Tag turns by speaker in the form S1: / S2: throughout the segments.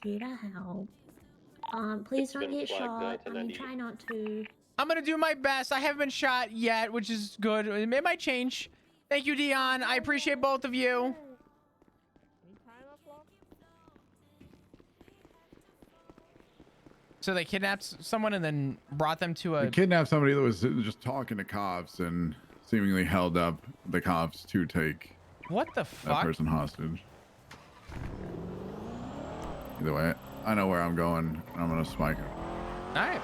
S1: here to help. Please don't get shot. I mean, try not to.
S2: I'm gonna do my best. I haven't been shot yet, which is good. It might change. Thank you, Dion. I appreciate both of you. So they kidnapped someone and then brought them to a...
S3: They kidnapped somebody that was just talking to cops and seemingly held up the cops to take
S2: what the fuck?
S3: That person hostage. Either way, I know where I'm going. I'm gonna spike it.
S2: Alright.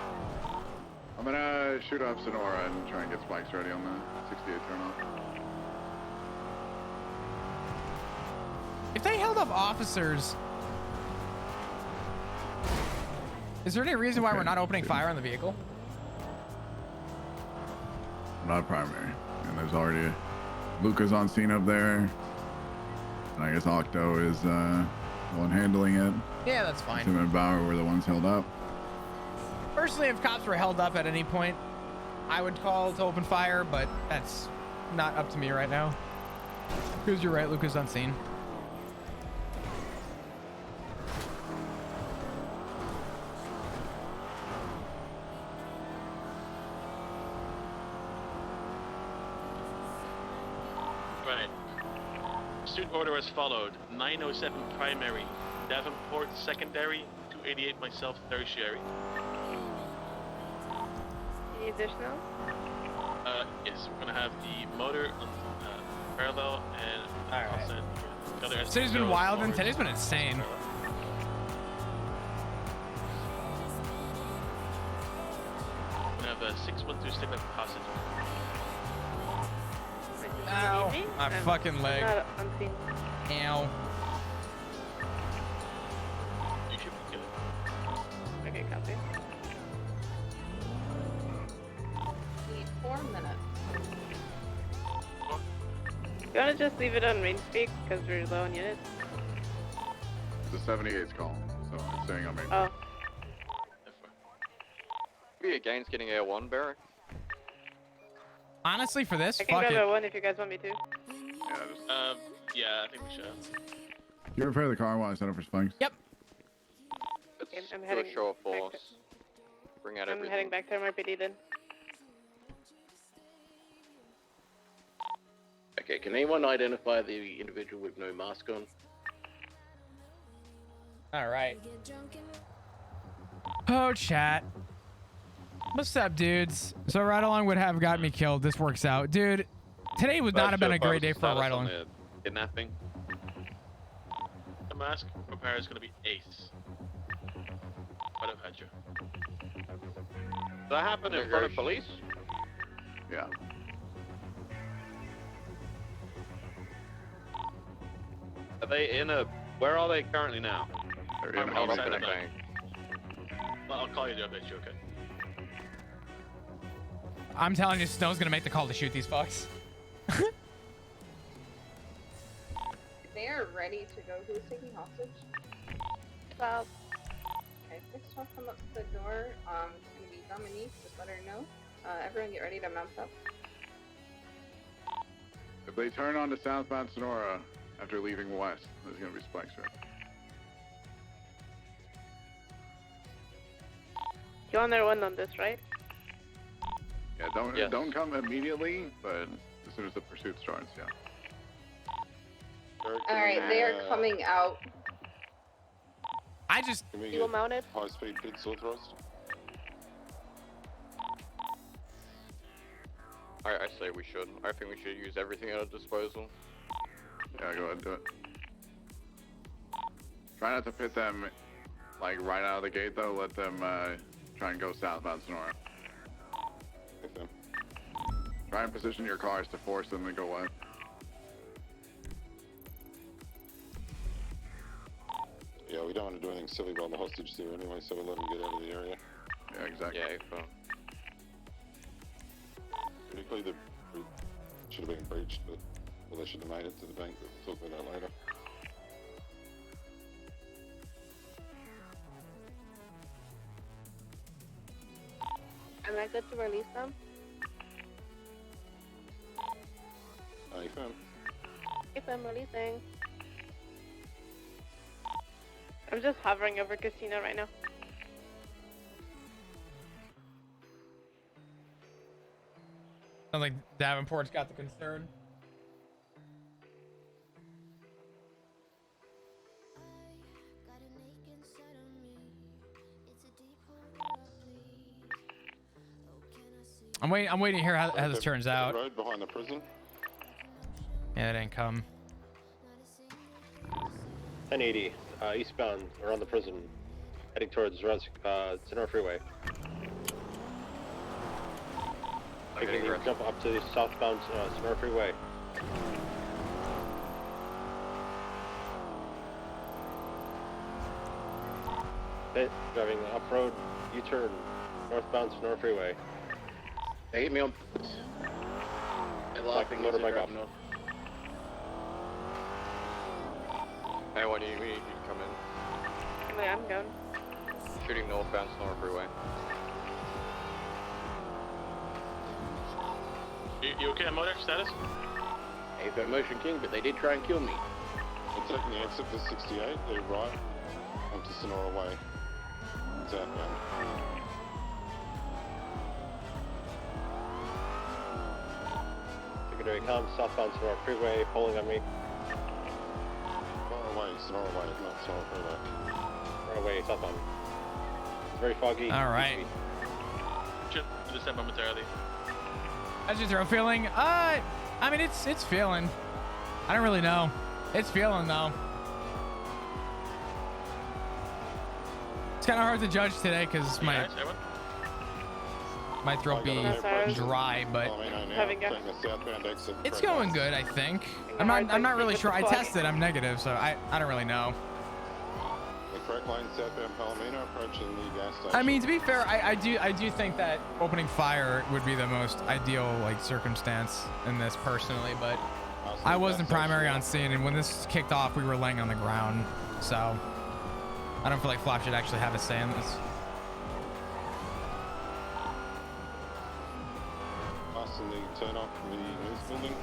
S3: I'm gonna shoot up Sonora and try and get spikes ready on the 68 turnoff.
S2: If they held up officers... Is there any reason why we're not opening fire on the vehicle?
S3: Not primary. And there's already Luca's on scene up there. And I guess Octo is the one handling it.
S2: Yeah, that's fine.
S3: Tim and Bauer were the ones held up.
S2: Personally, if cops were held up at any point, I would call to open fire, but that's not up to me right now. Because you're right, Luca's on scene.
S4: Pursuit order as followed: 907 primary, Davenport secondary, 288 myself tertiary.
S5: Any additional?
S4: Yes, we're gonna have the motor on parallel and constant.
S2: Right. Today's been wild and today's been insane.
S4: We're gonna have a 612 stick left hostage.
S2: Ow, my fucking leg. Ow.
S4: You should be good.
S5: Okay, copy. Need 4 minutes. You wanna just leave it on range speak because we're low on units?
S3: The 78's call, so it's staying on me.
S5: Oh.
S6: Be against getting Air1 barracks.
S2: Honestly, for this,
S5: I can
S2: fuck
S5: grab
S2: it.
S5: one if you guys want me to.
S4: Yeah, I think we should.
S3: You repair the car while I set up for spikes?
S2: Yep.
S5: Okay, I'm
S6: Do
S5: heading
S6: a show of
S5: back
S6: force. Bring out
S5: I'm
S6: everything.
S5: heading back to MRPD then.
S7: Okay, can anyone identify the individual with no mask on?
S2: All right. Oh, chat. What's up, dudes? So ride along would have got me killed. This works out, dude. Today would not have been a great day for a ride along.
S4: Kidnapping. The mask repair is gonna be ace. What have had you?
S6: Did that happen in front of police?
S3: Yeah.
S6: Are they in a... Where are they currently now?
S3: They're in
S4: held up
S6: in
S4: in
S6: a
S4: a
S6: bank.
S4: Well, I'll call you to update you, okay?
S2: I'm telling you, Snow's gonna make the call to shoot these fucks.
S5: They are ready to go. Who's taking hostage? 12. Okay, 612 come up to the door. It's gonna be Dominique, just let her know. Everyone get ready to mount up.
S3: If they turn onto southbound Sonora after leaving west, there's gonna be spikes there.
S5: You on there one on this, right?
S3: Yeah, don't come immediately, but as soon as the pursuit starts, yeah.
S5: Alright, they are coming out.
S2: I just...
S5: Fuel mounted.
S8: High-speed pits authorized.
S6: I say we should. I think we should use everything at our disposal.
S3: Yeah, go ahead and do it. Try not to pit them, like, right out of the gate, though. Let them, try and go southbound Sonora.
S8: Okay.
S3: Try and position your cars to force them to go west.
S8: Yeah, we don't want to do anything silly while the hostage there anyway, so we'll let them get out of the area.
S3: Yeah, exactly.
S6: Yeah, fine.
S8: Technically, the should have been breached, but well, they should have made it to the bank. But we'll talk about that later.
S5: Am I good to release them?
S8: If I'm
S5: If I'm releasing.
S9: I'm just hovering over casino right now.
S2: Sounds like Davenport's got the concern. I'm waiting to hear how this turns out.
S8: Road behind the prison.
S2: Yeah, it didn't come.
S7: 1080, eastbound, around the prison, heading towards Sonora Freeway. Taking the jump up to the southbound Sonora Freeway. Driving off-road, U-turn, northbound Sonora Freeway.
S6: They hit me on.
S7: Blocking motorbike off.
S6: Hey, what do you need? You can come in.
S9: Wait, I'm going.
S6: Shooting northbound Sonora Freeway.
S4: You okay on motor status?
S7: They've got Motion King, but they did try and kill me.
S8: They're taking the exit for 68, they're right onto Sonora Way. It's outbound.
S7: Secondary comm, southbound Sonora Freeway, pulling on me.
S8: Sonora Way, not Sonora Freeway.
S7: Sonora Way, southbound. It's very foggy.
S2: All right.
S4: Just descend momentarily.
S2: How's your throat feeling? I mean, it's feeling. I don't really know. It's feeling though. It's kind of hard to judge today because my throat be dry, but it's going good. I think. I'm not really sure. I tested. I'm negative, so I don't really know.
S8: The correct lane southbound Palomino approaching the gas station.
S2: I mean, to be fair, I do think that opening fire would be the most ideal like circumstance in this personally, but I wasn't primary on scene, and when this kicked off, we were laying on the ground, so I don't feel like Flop should actually have a say in this.
S8: Passing the turn off the news building.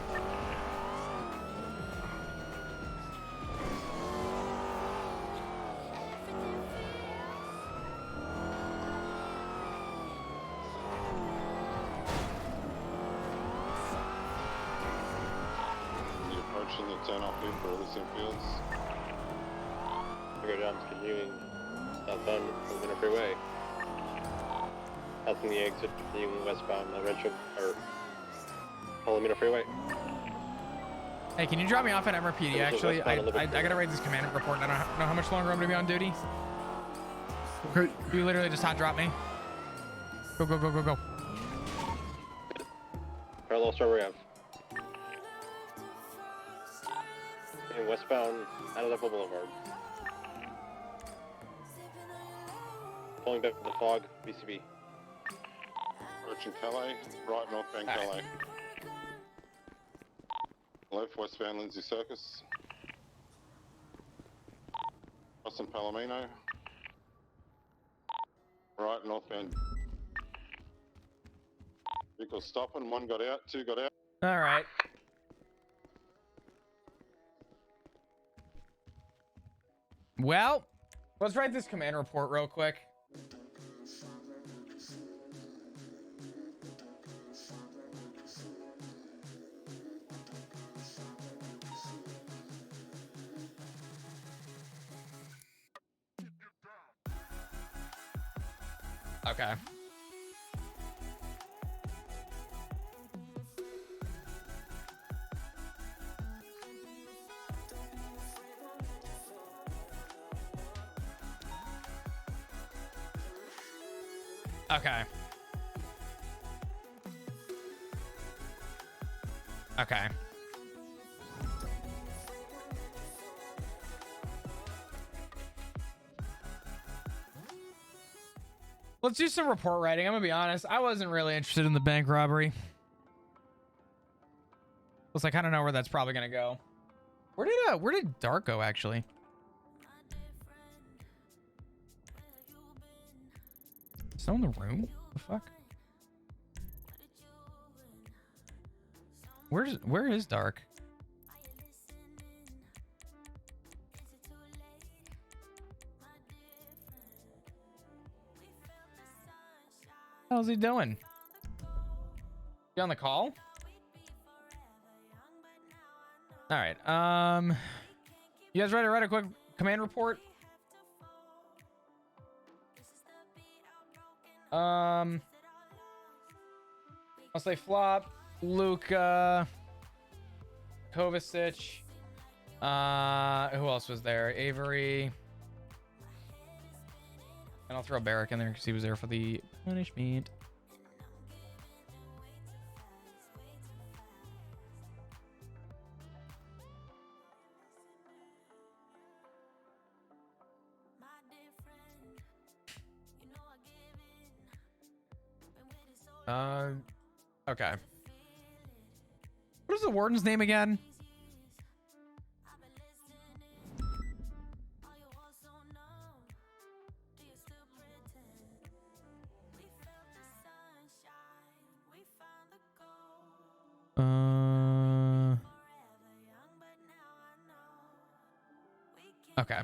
S8: Approaching the turn off here for Elysium Fields.
S7: Go down, continuing southbound Sonora Freeway. Passing the exit, continuing westbound Rancho or Palomino Freeway.
S2: Hey, can you drop me off at MRPD? Actually, I gotta write this command report. And I don't know how much longer I'm gonna be on duty.
S3: Okay.
S2: You literally just hot drop me. Go, go, go, go, go.
S7: Parallel Strawberry Ave. And westbound Adelaide Boulevard. Pulling back to the fog, BCB.
S8: Approaching Calais, right northbound Calais. Left westbound Lindsay Circus. Crossing Palomino. Right northbound. Vehicles stopping, one got out, two got out.
S2: All right. Well, let's write this command report real quick. Okay. Okay. Okay. Let's do some report writing. I'm gonna be honest. I wasn't really interested in the bank robbery. Looks like I don't know where that's probably gonna go. Where did Dark go actually? Still in the room? The fuck? Where is Dark? How's he doing? You on the call? All right. You guys ready to write a quick command report? I'll say Flop, Luca, Kovacic. Who else was there? Avery. And I'll throw Barrick in there because he was there for the punishment. Okay. What is the warden's name again? Okay.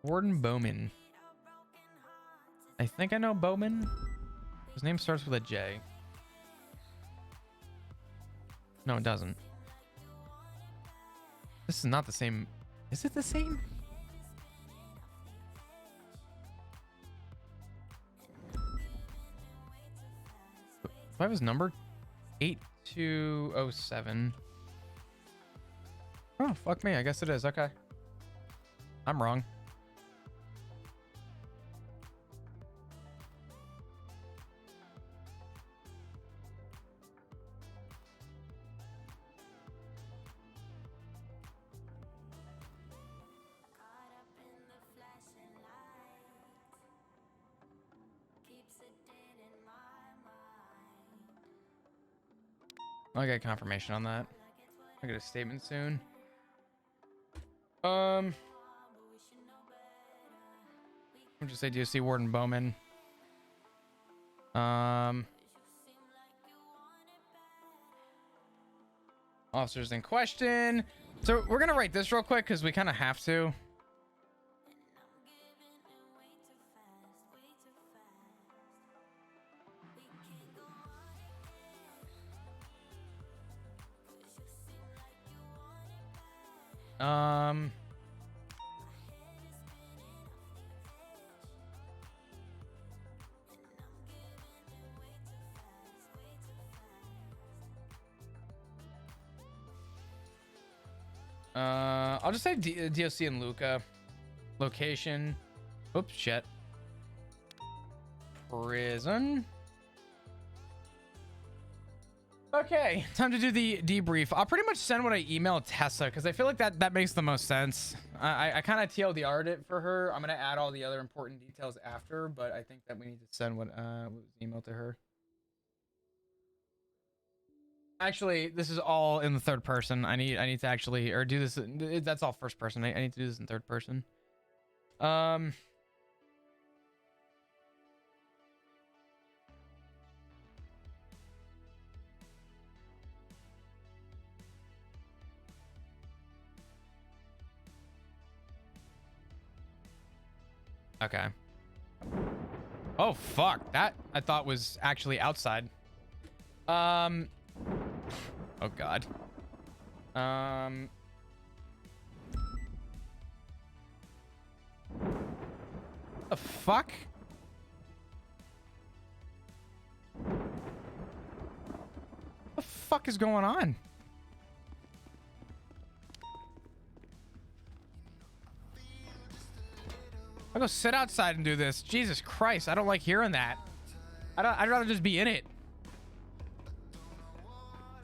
S2: Warden Bowman. I think I know Bowman. His name starts with a J. No, it doesn't. This is not the same. Is it the same? Do I have his number? 8207. Oh, fuck me. I guess it is. Okay. I'm wrong. I'll get confirmation on that. I'll get a statement soon. I'll just say DOC Warden Bowman. Officers in question. So we're gonna write this real quick because we kind of have to. I'll just say DOC and Luca. Location. Oops, shit. Prison. Okay, time to do the debrief. I'll pretty much send what I emailed Tessa because I feel like that makes the most sense. I kind of TLDR'd it for her. I'm gonna add all the other important details after, but I think that we need to send what was emailed to her. Actually, this is all in the third person. I need to actually or do this. That's all first person. I need to do this in third person. Okay. Oh fuck, that I thought was actually outside. Oh god. The fuck? What the fuck is going on? I'll go sit outside and do this. Jesus Christ, I don't like hearing that. I'd rather just be in it.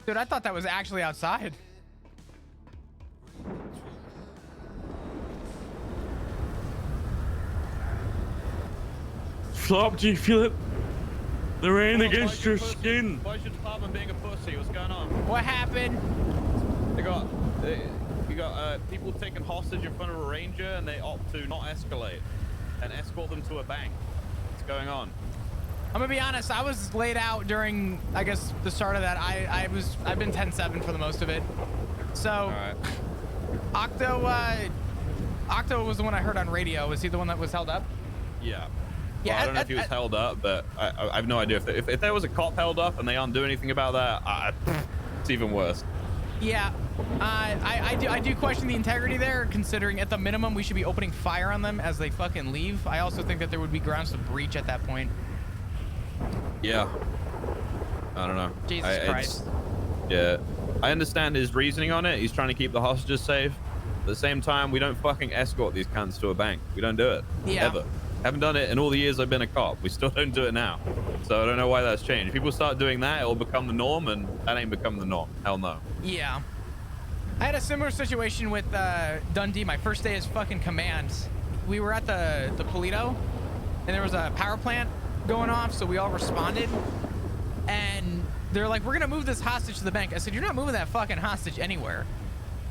S2: Dude, I thought that was actually outside.
S10: Flop, do you feel it? The rain against your skin.
S11: Why's your department being a pussy? What's going on?
S2: What happened?
S11: You got people taken hostage in front of a ranger, and they opt to not escalate and escort them to a bank. What's going on?
S2: I'm gonna be honest. I was laid out during, I guess, the start of that. I've been 10-7 for the most of it. So, all right. Octo was the one I heard on radio. Was he the one that was held up?
S11: Yeah.
S2: Yeah,
S11: Well, I don't know if he was held up, but I have no idea if there was a cop held up and they aren't doing anything about that. It's even worse.
S2: Yeah, I do question the integrity there, considering at the minimum we should be opening fire on them as they fucking leave. I also think that there would be grounds to breach at that point.
S11: Yeah. I don't know.
S2: Jesus Christ.
S11: Yeah. I understand his reasoning on it. He's trying to keep the hostages safe. At the same time, we don't fucking escort these cunts to a bank. We don't do it.
S2: Yeah.
S11: Ever. Haven't done it in all the years I've been a cop. We still don't do it now. So I don't know why that's changed. If people start doing that, it'll become the norm, and that ain't become the norm. Hell no.
S2: Yeah. I had a similar situation with Dundee, my first day as fucking command. We were at the Polito, and there was a power plant going off, so we all responded. And they're like, we're gonna move this hostage to the bank. I said, you're not moving that fucking hostage anywhere.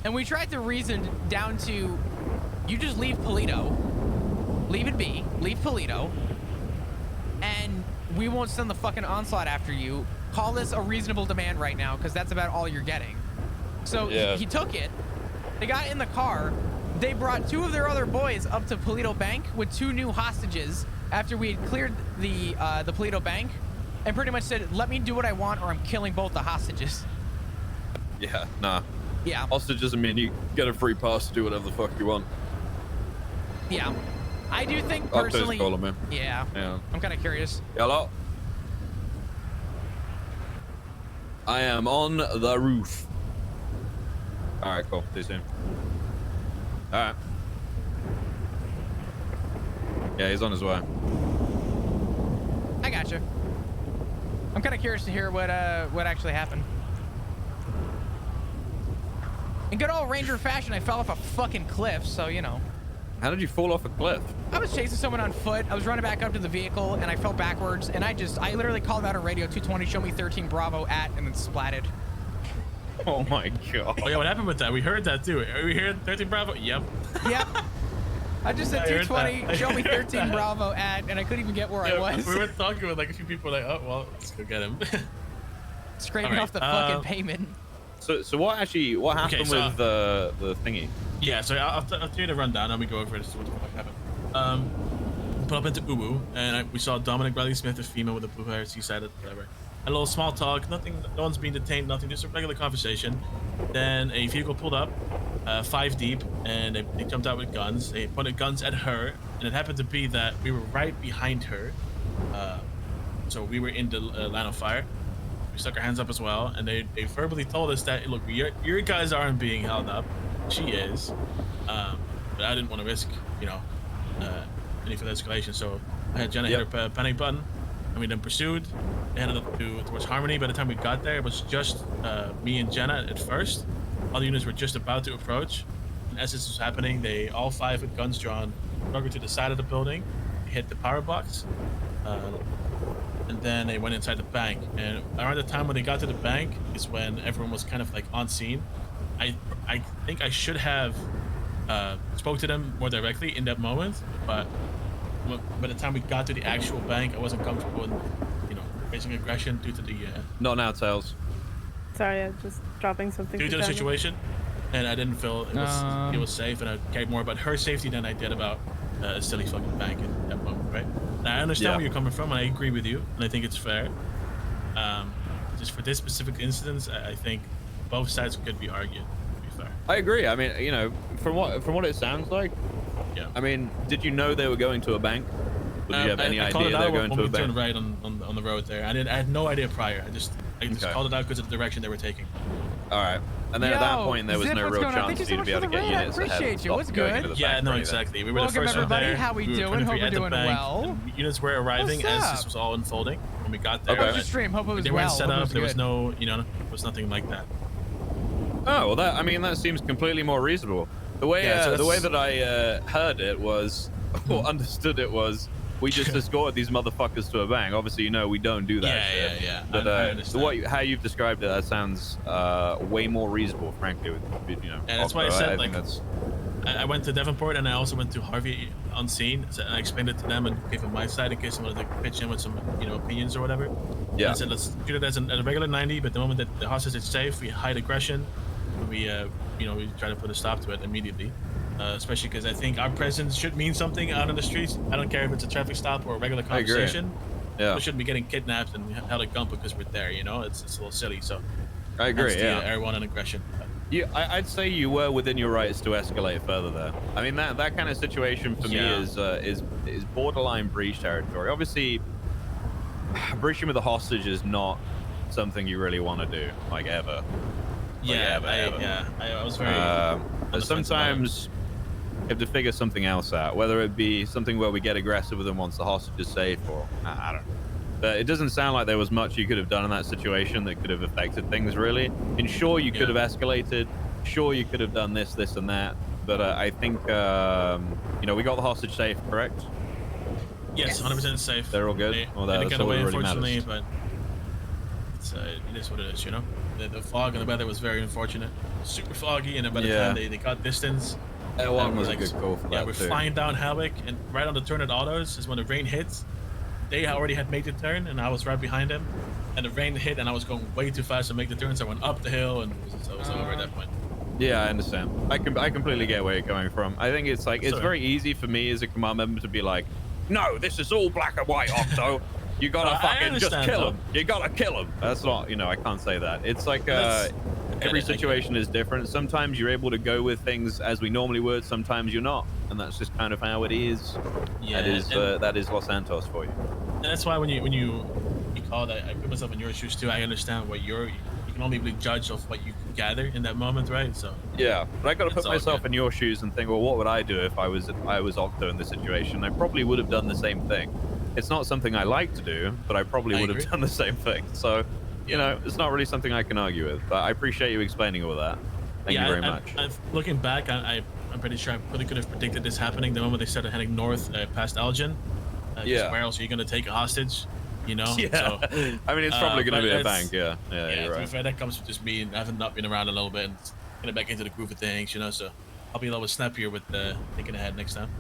S2: And we tried to reason down to, you just leave Polito, leave it be, leave Polito, and we won't send the fucking onslaught after you. Call this a reasonable demand right now, because that's about all you're getting. So
S11: yeah.
S2: he took it. They got in the car. They brought 2 of their other boys up to Polito Bank with 2 new hostages after we had cleared the Polito Bank, and pretty much said, let me do what I want or I'm killing both the hostages.
S11: Yeah, nah.
S2: Yeah.
S11: Hostages, I mean, you get a free pass to do whatever the fuck you want.
S2: Yeah. I do think personally...
S11: Call him, man.
S2: Yeah. I'm kind of curious.
S11: Hello? I am on the roof. All right, cool. See you soon. All right. Yeah, he's on his way.
S2: I gotcha. I'm kind of curious to hear what actually happened. In good old Ranger fashion, I fell off a fucking cliff, so you know.
S11: How did you fall off a cliff?
S2: I was chasing someone on foot. I was running back up to the vehicle, and I fell backwards, and I literally called out on radio 220, show me 13 Bravo at, and then splatted.
S11: Oh my god.
S10: Oh yeah, what happened with that? We heard that too. We heard 13 Bravo. Yep.
S2: Yep. I just said 220, show me 13 Bravo at, and I couldn't even get where I was.
S10: We were talking with like a few people, like, oh well, let's go get him.
S2: Scraping off the fucking payment.
S11: So what happened with the thingy?
S10: Yeah, so I'll tell you the rundown, and we go over it to see what the fuck happened. Put up into Ubu, and we saw Dominic Bradley Smith, a female with a blue hair, seaside, whatever. A little small talk, nothing, no one's being detained, nothing, just a regular conversation. Then a vehicle pulled up, 5 deep, and they jumped out with guns. They pointed guns at her, and it happened to be that we were right behind her. So we were in the line of fire. We stuck our hands up as well, and they verbally told us that, look, your guys aren't being held up. She is, but I didn't want to risk, any further escalation. So I had Jenna hit her panic button, and we then pursued. They headed up towards Harmony. By the time we got there, it was just me and Jenna at first. Other units were just about to approach. And as this was happening, they all 5 with guns drawn, drug her to the side of the building, hit the power box, and then they went inside the bank. And around the time when they got to the bank is when everyone was kind of like on scene. I think I should have spoke to them more directly in that moment, but by the time we got to the actual bank, I wasn't comfortable in, raising aggression due to the
S11: not now, Tails.
S9: Sorry, I'm just dropping something.
S10: Due to the situation, and I didn't feel it was safe, and I cared more about her safety than I did about a silly fucking bank at that moment, right? And I understand where you're coming from, and I agree with you, and I think it's fair. Just for this specific instance, I think both sides could be argued.
S11: I agree. I mean, from what it sounds like.
S10: Yeah.
S11: I mean, did you know they were going to a bank? Or did you have any idea they were going to a bank?
S10: Turned right on the road there. I had no idea prior. I just called it out because of the direction they were taking.
S11: All right. And then at that point, there was no real chance for you to be able to get units ahead and stop going to the bank.
S10: Yeah, no, exactly. We were the first one there.
S2: How we doing? Hope we're doing well.
S10: Units were arriving as this was all unfolding. When we got there,
S2: okay. Stream. Hope it was
S10: they weren't set up. There was no, there was nothing like that.
S11: Oh well, that seems completely more reasonable. The way that I heard it was, or understood it was, we just escorted these motherfuckers to a bank. Obviously, we don't do that.
S10: Yeah.
S11: But how you've described it, that sounds way more reasonable, frankly.
S10: And that's why I said I went to Devonport and I also went to Harvey on scene, and I explained it to them and gave them my side in case someone wanted to pitch in with some opinions or whatever. Yeah. And I said let's treat it as a regular 90, but the moment that the hostage is safe, we hide aggression. We we try to put a stop to it immediately. especially because I think our presence should mean something out on the streets. I don't care if it's a traffic stop or a regular conversation.
S11: Yeah.
S10: We shouldn't be getting kidnapped and held at gun because we're there, you know? It's a little silly, so.
S11: I agree, yeah.
S10: Everyone in aggression.
S11: I'd say you were within your rights to escalate further there. I mean, that kind of situation for me is borderline breach territory. Obviously, breaching with a hostage is not something you really want to do, like ever.
S10: I was very.
S11: But sometimes you have to figure something else out, whether it be something where we get aggressive with them once the hostage is safe, or I don't know. But it doesn't sound like there was much you could have done in that situation that could have affected things, really. And sure, you could have escalated. Sure, you could have done this, and that. But I think, you know, we got the hostage safe, correct?
S10: Yes, 100% safe.
S11: They're all good?
S10: They didn't get away, unfortunately, but it's, it is what it is, you know? The fog and the weather was very unfortunate. Super foggy, and then by the time they got distance...
S11: L1 was a good call for that,
S10: Yeah, we're flying down Helwick, and right on the turn at autos is when the rain hits. They already had made the turn, and I was right behind them. And the rain hit, and I was going way too fast to make the turn, so I went up the hill, and it was over at that point.
S11: Yeah, I understand. I completely get where you're coming from. I think it's like, it's very easy for me as a command member to be like, no, this is all black and white, Octo. You gotta fucking just kill him. You gotta kill him. That's not, you know, I can't say that. It's like, every situation is different. Sometimes you're able to go with things as we normally would. Sometimes you're not. And that's just kind of how it is.
S10: Yeah,
S11: that is Los Santos for you.
S10: And that's why when you call that, I put myself in your shoes too. I understand what you can only be judged of what you can gather in that moment, right? So
S11: yeah, but I got to put myself in your shoes and think, well, what would I do if I was Octo in this situation? I probably would have done the same thing. It's not something I like to do, but I probably would have done the same thing. So, you know, it's not really something I can argue with. But I appreciate you explaining all that. Thank you very much.
S10: Looking back, I'm pretty sure I probably could have predicted this happening the moment they started heading north past Elgin. Where else are you going to take a hostage? You know?
S11: Yeah.
S10: So,
S11: I mean, it's probably going to be a bank. Yeah, you're right.
S10: That comes with just me having not been around a little bit and getting back into the groove of things, you know? So I'll be a little bit snappier with thinking ahead next time.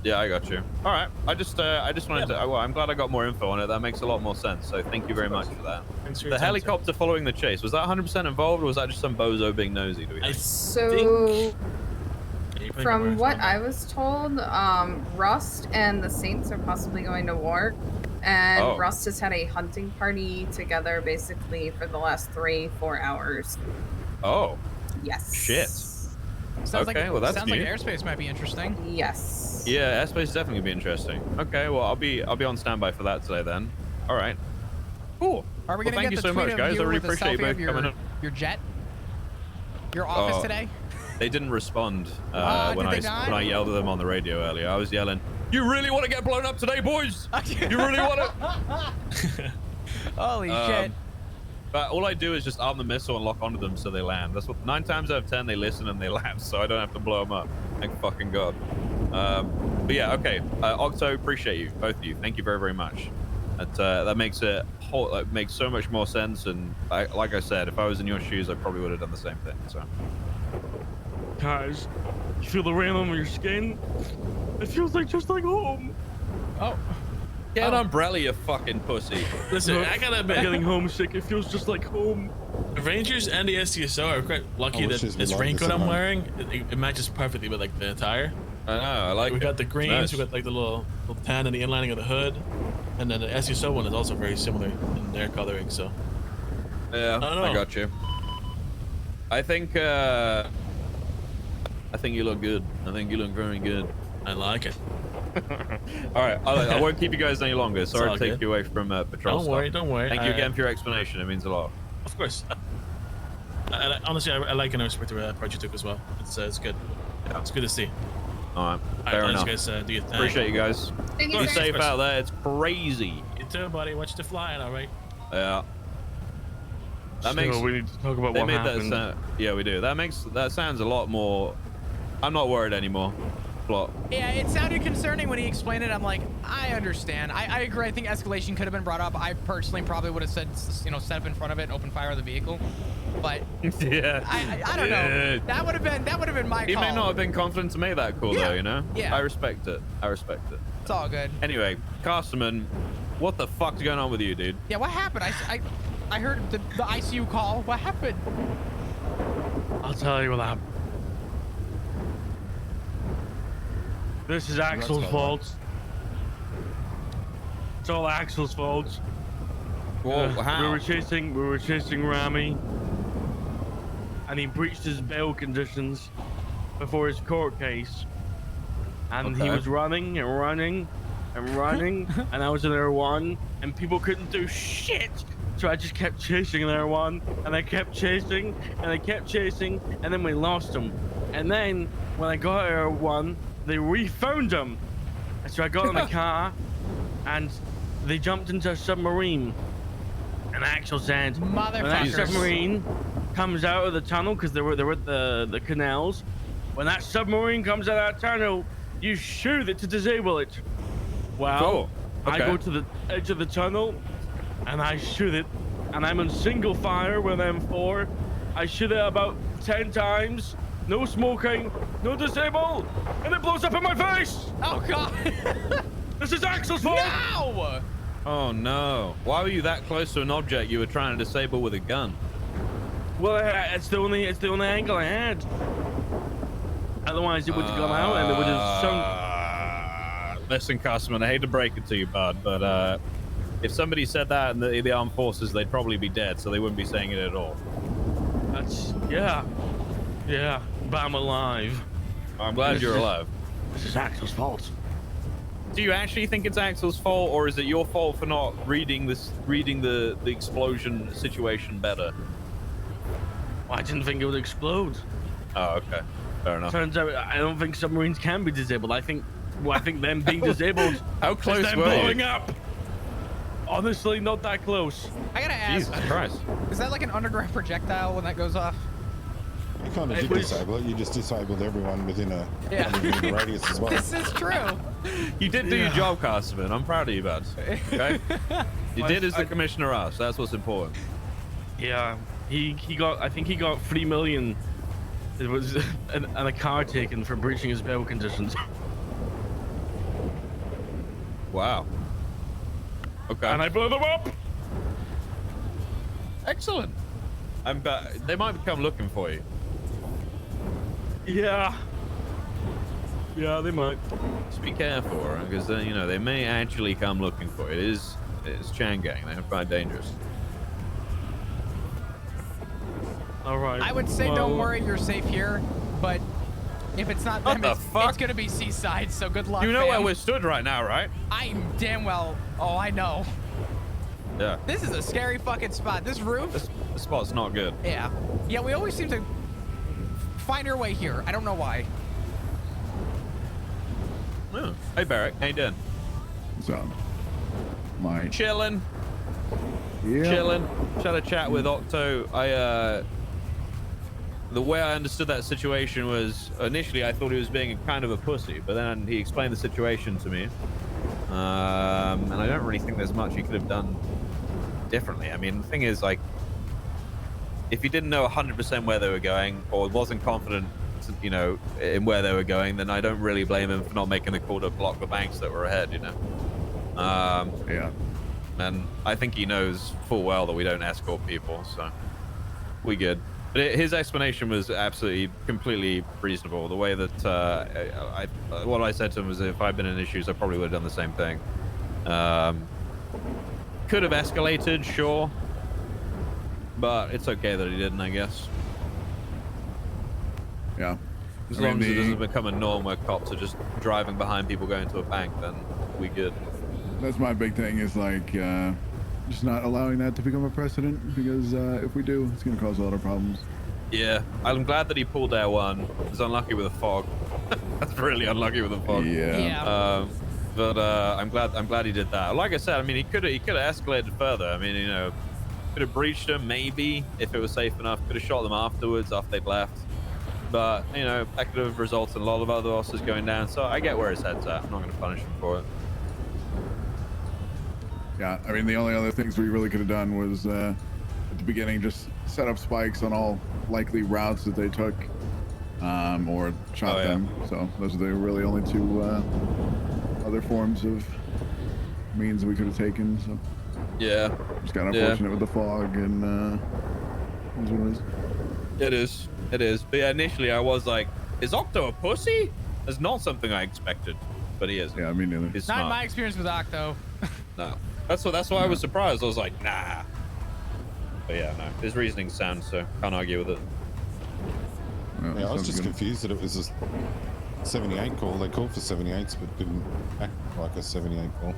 S11: Yeah, I got you. All right. I just wanted to. Well, I'm glad I got more info on it. That makes a lot more sense. So thank you very much for that.
S10: Thanks for
S11: the helicopter following the chase, was that 100% involved, or was that just some bozo being nosy? Do we know?
S5: So, from what I was told, Rust and the Saints are possibly going to war, and Rust has had a hunting party together basically for the last 3-4 hours.
S11: Oh.
S5: Yes.
S11: Shit.
S2: Sounds
S11: okay, well that's
S2: sounds like airspace might be interesting.
S5: Yes.
S11: Yeah, airspace is definitely gonna be interesting. Okay, well I'll be on standby for that today then. All right.
S2: Cool. Are we gonna
S11: thank
S2: get
S11: you
S2: the
S11: so
S2: tweet
S11: much,
S2: of
S11: guys.
S2: you
S11: I really
S2: with a
S11: appreciate you
S2: selfie
S11: both
S2: of
S11: coming up.
S2: your jet? Your office today?
S11: They didn't respond when I yelled at them on the radio earlier. I was yelling, "You really want to get blown up today, boys? You really want to?"
S2: Holy shit.
S11: But all I do is just arm the missile and lock onto them so they land. That's what 9 times out of 10 they listen and they land, so I don't have to blow them up. Thank fucking God. But yeah, okay. Octo, appreciate you, both of you. Thank you very, very much. That makes makes so much more sense. And like I said, if I was in your shoes, I probably would have done the same thing. So.
S12: Guys, you feel the rain on your skin? It feels like just like home.
S2: Oh.
S11: Get an umbrella, you fucking pussy.
S10: Listen, I gotta admit,
S12: getting homesick. It feels just like home.
S10: The Rangers and the STSO are quite lucky that this raincoat I'm wearing, it matches perfectly with like the attire.
S11: I know, I like it.
S10: We got the greens,
S11: nice.
S10: we got like the little tan in the inlining of the hood, and then the STSO one is also very similar in their coloring. So
S11: yeah, I got you. I think you look good. I think you look very good.
S10: I like it.
S11: All right, I won't keep you guys any longer. Sorry to take you away from patrol.
S10: Don't worry.
S11: Thank you again for your explanation. It means a lot.
S10: Of course. Honestly, I like and respect the approach you took as well. It's good. Yeah. It's good to see.
S11: All right, fair enough.
S10: Guys, do your thing.
S11: Appreciate you guys. Be safe out there. It's crazy.
S10: You too, buddy. Watch the flying, all right?
S11: Yeah. That makes.
S12: We need to talk about what happened.
S11: Yeah, we do. That sounds a lot more. I'm not worried anymore. Plot.
S2: Yeah, it sounded concerning when he explained it. I'm like, I understand. I agree. I think escalation could have been brought up. I personally probably would have said, set up in front of it and open fire on the vehicle. But
S11: yeah,
S2: I don't know. That would have been my call.
S11: He may not have been confident to make that call though, you know.
S2: Yeah.
S11: I respect it.
S2: It's all good.
S11: Anyway, Casterman, what the fuck's going on with you, dude?
S2: Yeah, what happened? I heard the ICU call. What happened?
S12: I'll tell you what happened. This is Axel's fault. It's all Axel's fault.
S11: Whoa, how?
S12: We were chasing Rami, and he breached his bail conditions before his court case. And he was running and running and running, and I was in R1, and people couldn't do shit. So I just kept chasing R1, and I kept chasing, and I kept chasing, and then we lost him. And then when I got R1, they refound him. So I got in the car, and they jumped into a submarine. And Axel said, when that submarine comes out of the tunnel, because they were at the canals, when that submarine comes out of that tunnel, you shoot it to disable it. Well,
S11: cool. Okay.
S12: I go to the edge of the tunnel, and I shoot it, and I'm on single fire with M4. I shoot it about 10 times, no smoking, no disable, and it blows up in my face!
S2: Oh, God.
S12: This is Axel's fault!
S2: No!
S11: Oh, no. Why were you that close to an object you were trying to disable with a gun?
S12: Well, it's the only angle I had. Otherwise, it would have gone out, and it would have sunk.
S11: Listen, Customer, I hate to break it to you, bud, but if somebody said that in the armed forces, they'd probably be dead, so they wouldn't be saying it at all.
S12: Yeah, but I'm alive.
S11: I'm glad you're alive.
S12: This is Axel's fault.
S11: Do you actually think it's Axel's fault, or is it your fault for not reading the explosion situation better?
S12: Well, I didn't think it would explode.
S11: Oh, okay. Fair enough.
S12: Turns out I don't think submarines can be disabled. I think them being disabled.
S11: How close
S12: is them
S11: were
S12: blowing
S11: you?
S12: up. Honestly, not that close.
S2: I gotta ask.
S11: Jesus Christ.
S2: Is that like an underground projectile when that goes off?
S8: You kind of did disable it. You just disabled everyone within a 100-meter radius as well.
S2: This is true.
S11: You did do your job, Customer. I'm proud of you, bud. Okay? You did as the commissioner asked. That's what's important.
S12: Yeah, I think he got 3 million. It was and a car taken for breaching his bail conditions.
S11: Wow. Okay.
S12: And I blew them up.
S11: Excellent. They might come looking for you.
S12: Yeah, they might.
S11: Just be careful, right? Because they may actually come looking for you. It's Chan Gang. They're quite dangerous.
S12: All right.
S2: I would say don't worry, you're safe here, but if it's not them, it's gonna be Seaside, so good luck.
S11: You know
S2: fam.
S11: where we're stood right now, right?
S2: I'm damn well. Oh, I know.
S11: Yeah.
S2: This is a scary fucking spot. This roof.
S11: This spot's not good.
S2: Yeah. Yeah, we always seem to find our way here. I don't know why.
S11: Oh. Hey, Barrick. How you doing?
S3: What's up? Mike.
S11: Chilling.
S3: Yeah.
S11: Chilling. Just had a chat with Octo. The way I understood that situation was initially I thought he was being kind of a pussy, but then he explained the situation to me. And I don't really think there's much he could have done differently. I mean, the thing is, like, if he didn't know 100% where they were going or wasn't confident, in where they were going, then I don't really blame him for not making the call to block the banks that were ahead,
S3: Yeah.
S11: And I think he knows full well that we don't escort people, so we good. But his explanation was absolutely, completely reasonable. The way that what I said to him was, if I'd been in issues, I probably would have done the same thing. Could have escalated, sure, but it's okay that he didn't, I guess.
S3: Yeah.
S11: As long as it doesn't become a norm where cops are just driving behind people going to a bank, then we good.
S3: That's my big thing, is like just not allowing that to become a precedent, because if we do, it's going to cause a lot of problems.
S11: Yeah, I'm glad that he pulled Air 1. He's unlucky with a fog. That's really unlucky with a fog.
S3: Yeah.
S11: But I'm glad he did that. Like I said, I mean, he could have escalated further. I mean, could have breached them maybe if it was safe enough. Could have shot them afterwards after they'd left. But that could have resulted in a lot of other officers going down. So I get where his head's at. I'm not going to punish him for it.
S3: Yeah, I mean, the only other things we really could have done was at the beginning just set up spikes on all likely routes that they took, or shot them. So those are the really only two other forms of means we could have taken. So
S11: yeah,
S3: just got unfortunate with the fog, and
S11: it is. It is. But yeah, initially I was like, is Octo a pussy? That's not something I expected, but he is.
S3: Yeah, me neither.
S11: He's
S2: Not
S11: smart.
S2: my experience with Octo.
S11: No, that's why I was surprised. I was like, nah. But yeah, no, his reasoning's sound, so can't argue with it.
S8: Yeah, I was just confused that it was a 78 call. They called for 78s, but didn't act like a 78 call.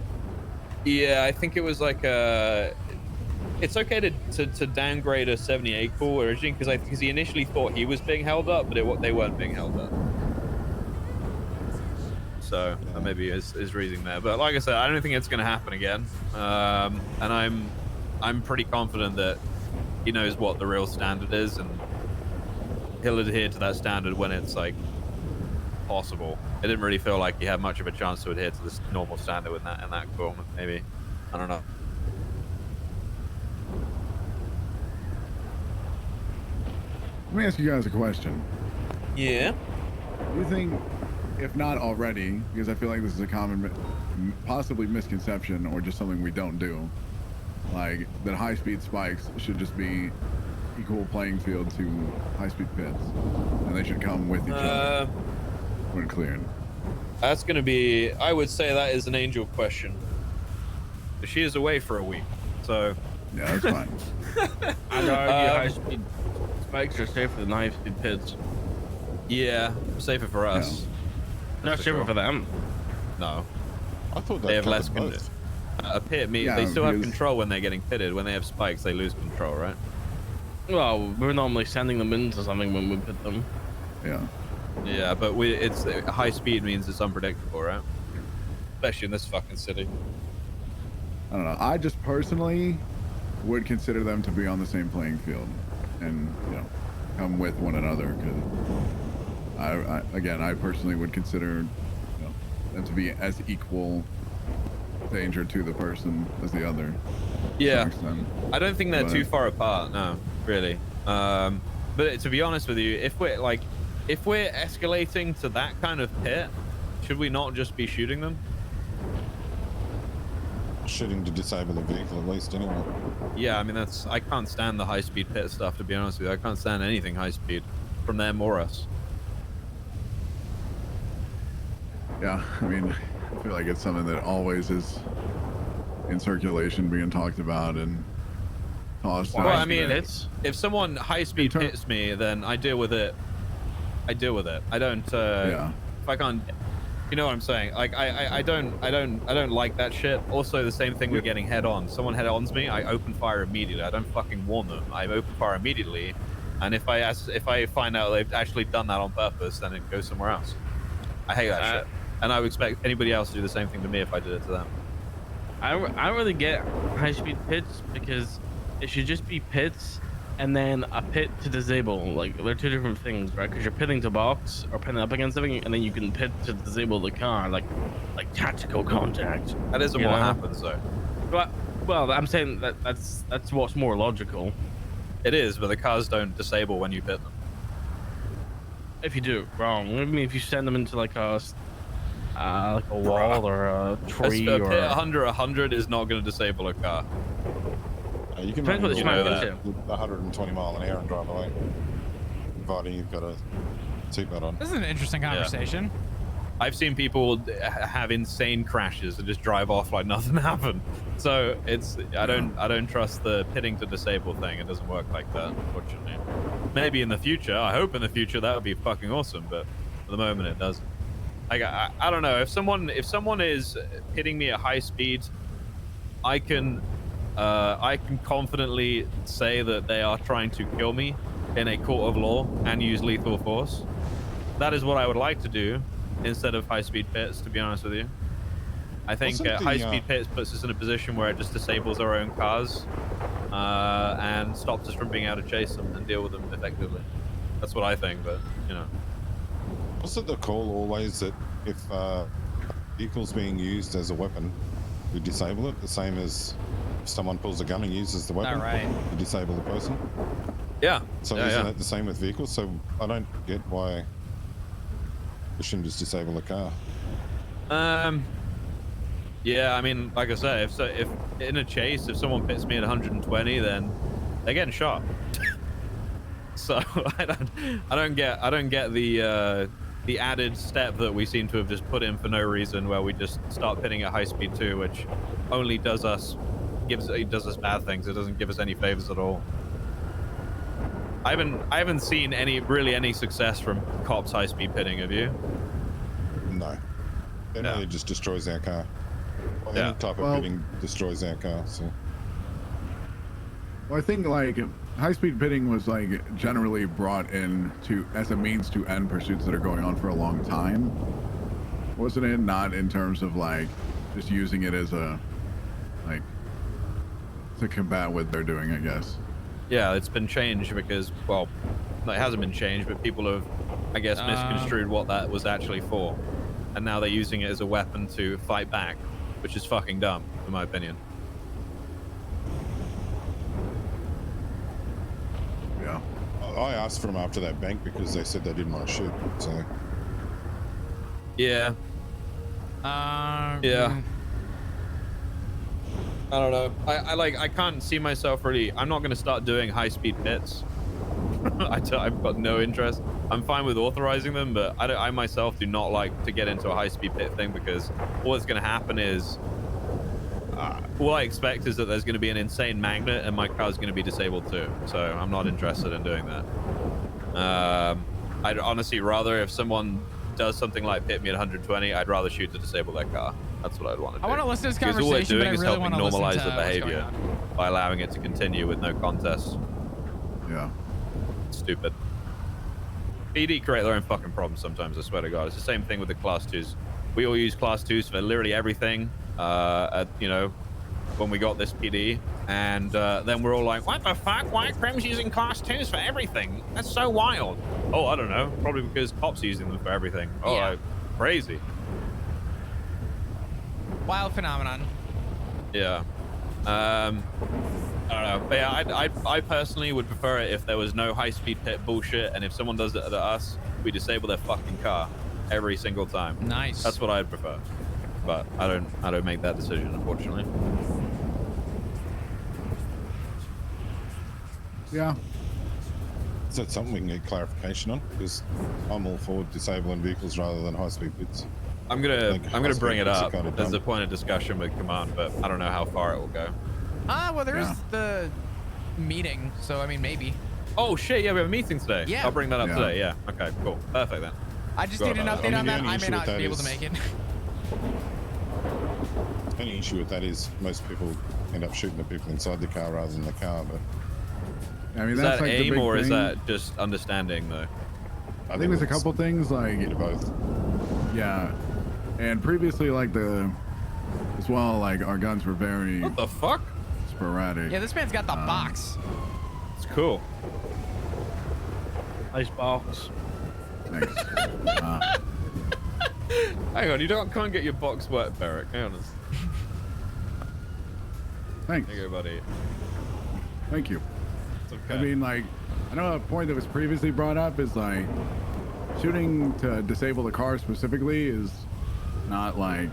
S11: Yeah, I think it was like a. It's okay to downgrade a 78 call originally because he initially thought he was being held up, but they weren't being held up. So maybe his reasoning there. But like I said, I don't think it's going to happen again. And I'm pretty confident that he knows what the real standard is, and he'll adhere to that standard when it's like possible. It didn't really feel like he had much of a chance to adhere to this normal standard in that call. Maybe, I don't know.
S3: Let me ask you guys a question.
S11: Yeah.
S3: Do you think, if not already, because I feel like this is a common, possibly misconception or just something we don't do, like that high-speed spikes should just be equal playing field to high-speed pits, and they should come with each other when cleared?
S11: That's going to be, I would say that is an Angel question. She is away for a week, so.
S3: Yeah, that's fine.
S12: I'd argue high-speed spikes are safer than high-speed pits.
S11: Yeah, safer for us.
S12: Yeah. Not safer for them.
S11: No.
S8: I thought
S11: they have less control. A pit, they still have control when they're getting pitted. When they have spikes, they lose control, right?
S12: Well, we're normally sending them into something when we pit them.
S3: Yeah.
S11: Yeah, but it's high speed means it's unpredictable, right? Especially in this fucking city.
S3: I don't know. I just personally would consider them to be on the same playing field, and come with one another. Because I personally would consider them to be as equal danger to the person as the other.
S11: Yeah, I don't think they're too far apart. No, really. But to be honest with you, if we're escalating to that kind of pit, should we not just be shooting them?
S8: Shooting to disable the vehicle at least, anyway.
S11: Yeah, I mean I can't stand the high-speed pit stuff, to be honest with you. I can't stand anything high-speed from them or us.
S3: Yeah, I mean, I feel like it's something that always is in circulation, being talked about and tossed.
S11: Well, I mean, if someone high-speed hits me, then I deal with it. I don't. If I can't, you know what I'm saying? Like I don't like that shit. Also, the same thing with getting head-on. Someone head-ons me, I open fire immediately. I don't fucking warn them. I open fire immediately, and if I find out they've actually done that on purpose, then it goes somewhere else. I hate that shit. And I would expect anybody else to do the same thing to me if I did it to them.
S12: I don't really get high-speed pits because it should just be pits and then a pit to disable. Like, they're two different things, right? Because you're pitting to box or pitting up against something, and then you can pit to disable the car, like tactical contact.
S11: That isn't what happens, though.
S12: Well, I'm saying that's what's more logical.
S11: It is, but the cars don't disable when you pit them.
S12: If you do it wrong, I mean, if you send them into like a wall or a tree
S11: a
S12: or
S11: pit under 100 is not going to disable a car.
S8: You can
S12: Depends what
S8: run
S12: you might
S8: that
S12: into.
S8: 120 mile an hour and drive away, providing you've got a seatbelt on.
S2: This is an interesting conversation.
S11: Yeah. I've seen people have insane crashes and just drive off like nothing happened. So I don't trust the pitting to disable thing. It doesn't work like that, unfortunately. Maybe in the future. I hope in the future that would be fucking awesome, but at the moment it doesn't. I don't know. If someone is hitting me at high speed, I can confidently say that they are trying to kill me in a court of law and use lethal force. That is what I would like to do instead of high-speed pits, to be honest with you. I think high-speed pits puts us in a position where it just disables our own cars and stops us from being able to chase them and deal with them effectively. That's what I think, but
S8: Wasn't the call always that if vehicle's being used as a weapon, we disable it, the same as if someone pulls a gun and uses the weapon, we disable the person?
S11: Yeah.
S8: So isn't that the same with vehicles? So I don't get why we shouldn't just disable the car.
S11: Yeah, I mean, like I said, if in a chase, if someone pits me at 120, then they're getting shot. So I don't get the the added step that we seem to have just put in for no reason, where we just start pitting at high speed 2, which only does us bad things. It doesn't give us any favors at all. I haven't seen any success from cops high speed pitting. Have you?
S8: No. It just destroys our car. Well, any type of pitting destroys our car. So.
S3: Well, I think like high-speed pitting was like generally brought in as a means to end pursuits that are going on for a long time, wasn't it? Not in terms of like just using it as a like to combat what they're doing, I guess.
S11: Yeah, it's been changed because, well, it hasn't been changed, but people have, I guess, misconstrued what that was actually for, and now they're using it as a weapon to fight back, which is fucking dumb, in my opinion.
S3: Yeah.
S8: I asked for them after that bank because they said they didn't want to shoot. So.
S11: Yeah. Yeah. I don't know. I can't see myself really. I'm not going to start doing high-speed pits. I've got no interest. I'm fine with authorizing them, but I myself do not like to get into a high-speed pit thing, because what's going to happen is all I expect is that there's going to be an insane magnet and my car's going to be disabled too. So I'm not interested in doing that. I'd honestly rather, if someone does something like pit me at 120, I'd rather shoot to disable their car. That's what I'd want to do.
S2: I want to listen to this
S11: because all we're
S2: conversation,
S11: doing
S2: but I
S11: is
S2: really
S11: helping
S2: want to
S11: normalize
S2: listen to
S11: the
S2: what's going
S11: behavior
S2: on.
S11: by allowing it to continue with no contest.
S3: Yeah.
S11: Stupid. PD create their own fucking problems sometimes, I swear to God. It's the same thing with the class 2s. We all use class 2s for literally everything, you know, when we got this PD. And then we're all like, what the fuck? Why are crims using class 2s for everything? That's so wild. Oh, I don't know. Probably because cops are using them for everything. Oh,
S2: Yeah.
S11: Crazy.
S2: Wild phenomenon.
S11: Yeah. I don't know. But yeah, I personally would prefer it if there was no high-speed pit bullshit, and if someone does it to us, we disable their fucking car every single time.
S2: Nice.
S11: That's what I'd prefer. But I don't make that decision, unfortunately.
S3: Yeah.
S8: Is that something we can get clarification on? Because I'm all for disabling vehicles rather than high-speed pits.
S11: I'm gonna bring it up
S8: kind of
S11: as a
S8: dumb.
S11: point of discussion with command, but I don't know how far it will go.
S2: Well, there is the meeting, so I mean, maybe.
S11: Oh shit, yeah, we have a meeting today.
S2: Yeah.
S11: I'll bring that up
S3: Yeah.
S11: today. Yeah. Okay, cool. Perfect then.
S2: I just
S11: Forgot
S2: need an
S11: about
S2: update
S11: that.
S2: on that.
S8: the
S2: I
S8: only
S2: may
S8: issue
S2: not
S8: with
S2: be
S8: that
S2: able to
S8: is-
S2: make it.
S8: The only issue with that is most people end up shooting the people inside the car rather than the car. But
S3: I mean,
S11: Is
S3: that's
S11: that
S3: like the
S11: aim
S3: big
S11: or is
S3: thing.
S11: that just understanding though?
S3: I think there's a couple things like
S8: to both.
S3: Yeah, and previously as well, like our guns were very
S11: What the fuck?
S3: sporadic.
S2: Yeah, this man's got the box.
S11: It's cool.
S12: Nice box.
S3: Thanks.
S11: Hang on, can't get your box wet, Barrick. Hang on.
S3: Thanks.
S11: There you go, buddy.
S3: Thank you.
S11: It's okay.
S3: I mean, like, I know a point that was previously brought up is like shooting to disable the car specifically is not like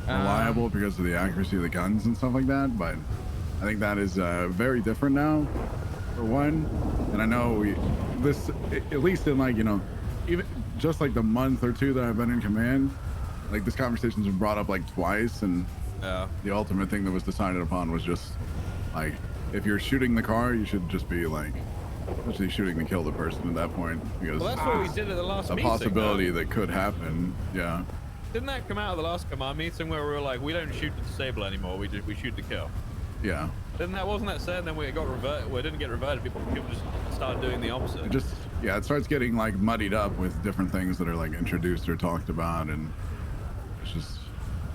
S3: reliable because of the accuracy of the guns and stuff like that. But I think that is very different now, for one. And I know at least in like, you know, even just like the month or two that I've been in command, like this conversation's been brought up like twice, and the ultimate thing that was decided upon was just like, if you're shooting the car, you should just be like essentially shooting to kill the person at that point, because
S11: Well, that's what we did at the last
S3: a
S11: meeting.
S3: possibility
S11: though.
S3: that could happen. Yeah.
S11: Didn't that come out of the last command meeting where we were like, we don't shoot to disable anymore, we shoot to kill?
S3: Yeah.
S11: Wasn't that said? And then we got reverted. We didn't get reverted. People just started doing the opposite.
S3: It starts getting like muddied up with different things that are like introduced or talked about, and it's just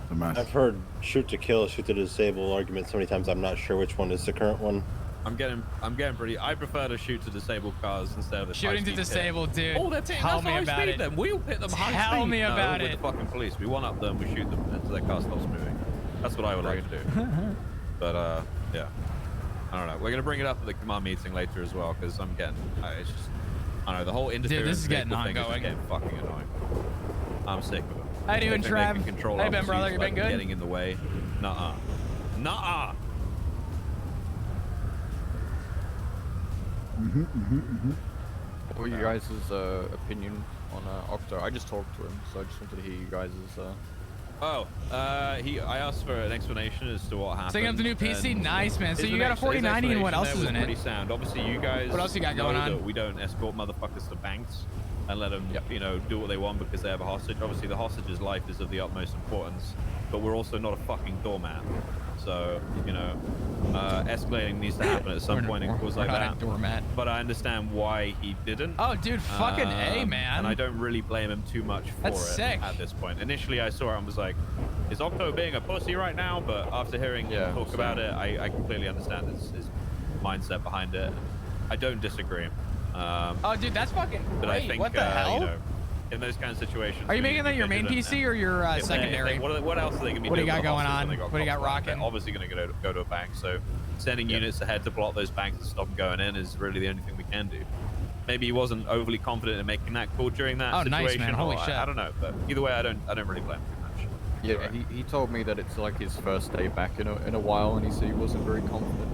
S3: a mess.
S7: I've heard shoot to kill, shoot to disable arguments so many times. I'm not sure which one is the current one.
S11: I'm getting pretty. I prefer to shoot to disable cars instead of the
S2: Shooting to
S11: high-speed
S2: disable,
S11: pit.
S2: dude.
S11: Oh, that's it.
S2: Tell
S11: That's
S2: me
S11: high
S2: about
S11: speed
S2: it.
S11: Then we'll pit them high speed.
S2: Tell me about
S11: with
S2: it.
S11: the fucking police. We one up them. We shoot them until their car stops moving. That's what I would like to do. But yeah. I don't know. We're gonna bring it up at the command meeting later as well, because I'm getting. It's just. I don't know. The whole interference
S2: this is getting
S11: vehicle thing is
S2: ongoing.
S11: just getting fucking annoying. I'm sick of it.
S2: How you doing,
S11: They think they can
S2: Trav?
S11: control
S2: Hey, Ben,
S11: officers,
S2: brother, you been
S11: like,
S2: good?
S11: Getting in the way. Nuh-uh. Nuh-uh.
S6: What were you guys' opinion
S13: on Octo. I just talked to him, so I just wanted to hear you guys'
S11: I asked for an explanation as to what happened.
S2: Setting up the new PC, nice man. So
S11: his
S2: you got a 4090 and what else is in it?
S11: Pretty sound. Obviously, you guys.
S2: What else you got going
S11: know
S2: on?
S11: that we don't escort motherfuckers to banks and let them, you know, do what they want because they have a hostage. Obviously, the hostage's life is of the utmost importance, but we're also not a fucking doormat. So, you know, escalating needs to happen at some point in calls like that.
S2: Doormat.
S11: But I understand why he didn't.
S2: Oh, dude, fucking A, man.
S11: And I don't really blame him too much for
S2: That's
S11: it
S2: sick.
S11: at this point. Initially, I saw it and was like, is Octo being a pussy right now? But after hearing him talk about it, I completely understand his mindset behind it. I don't disagree.
S2: Oh, dude, that's fucking great.
S11: But I think,
S2: what the hell?
S11: You know, in those kind of situations.
S2: Are you making that your main PC or your secondary?
S11: What else are they going to be doing?
S2: What do you got
S11: with the
S2: going
S11: hostages when
S2: on?
S11: they got
S2: What do you got
S11: cops around?
S2: rocking?
S11: They're obviously going to go to a bank, so sending units ahead to block those banks and stop them going in is really the only thing we can do. Maybe he wasn't overly confident in making that call during that situation.
S2: Nice, man. Holy shit.
S11: I don't know, but either way, I don't really blame him too much.
S13: Yeah, he told me that it's like his first day back in a while, and he said he wasn't very confident.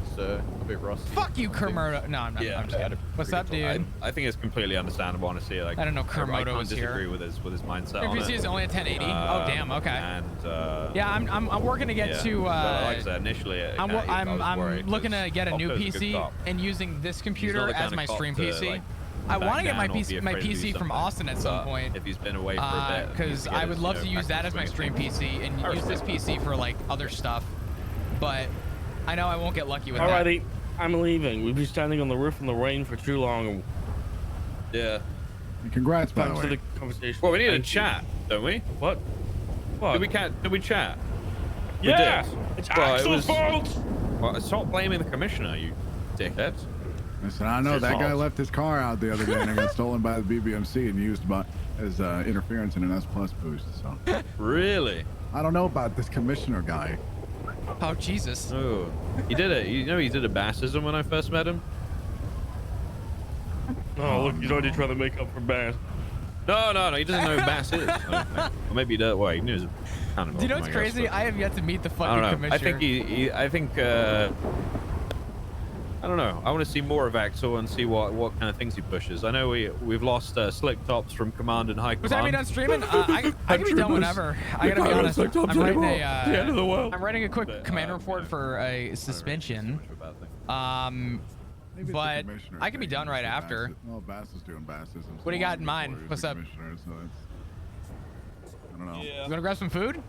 S13: He's a bit rusty.
S2: Fuck you, Kermoto. No, I'm not. I'm just kidding. What's up, dude?
S11: I think it's completely understandable, honestly. Like,
S2: I don't know.
S11: I
S2: Kermoto
S11: can't
S2: was here.
S11: disagree with his mindset.
S2: Your
S11: on
S2: PC
S11: it.
S2: is only at 1080. Oh damn. Okay.
S11: And
S2: yeah, I'm working to get to.
S11: but like I said, initially,
S2: I'm looking to get a new PC and using this computer as my stream PC. I want to get my PC from Austin at some point.
S11: If he's been away for a bit,
S2: because I would love to use that as my stream PC and use this PC for like other stuff. But I know I won't get lucky with that.
S12: Alrighty, I'm leaving. We've been standing on the roof in the rain for too long.
S11: Yeah.
S3: Congrats, by the
S12: Thanks for
S3: way.
S12: the conversation.
S11: Well, we need to
S12: Thank you.
S11: chat, don't we?
S12: What? What?
S11: Did we chat?
S12: Yeah.
S11: We did.
S12: It's
S11: Well,
S12: Axel's fault.
S11: Well, stop blaming the commissioner, you dickhead.
S3: Listen, I know that guy left his car out the other day and it got stolen by the BBMC and used as interference in an S+ boost. So.
S11: Really?
S3: I don't know about this commissioner guy.
S2: Oh Jesus!
S11: Oh, he did it. You know, he did a bassism when I first met him.
S12: Oh, look, he's already trying to make up for Bass.
S11: No, he doesn't know who Bass is. Or maybe he does. Well, he knows.
S2: Do you know what's crazy? I have yet to meet the
S11: I
S2: fucking
S11: don't know.
S2: commissioner.
S11: I think I don't know. I want to see more of Axel and see what kind of things he pushes. I know we've lost Slick Tops from Command and High Command.
S2: Was that me done streaming? I can be done whenever. I gotta be honest. I'm writing
S12: the end of the world.
S2: I'm writing a quick command report for a suspension. But I can be done right after.
S3: Well, Bass is doing bassism.
S2: What do you got in mind? What's up?
S3: So I don't know.
S2: You wanna grab some food?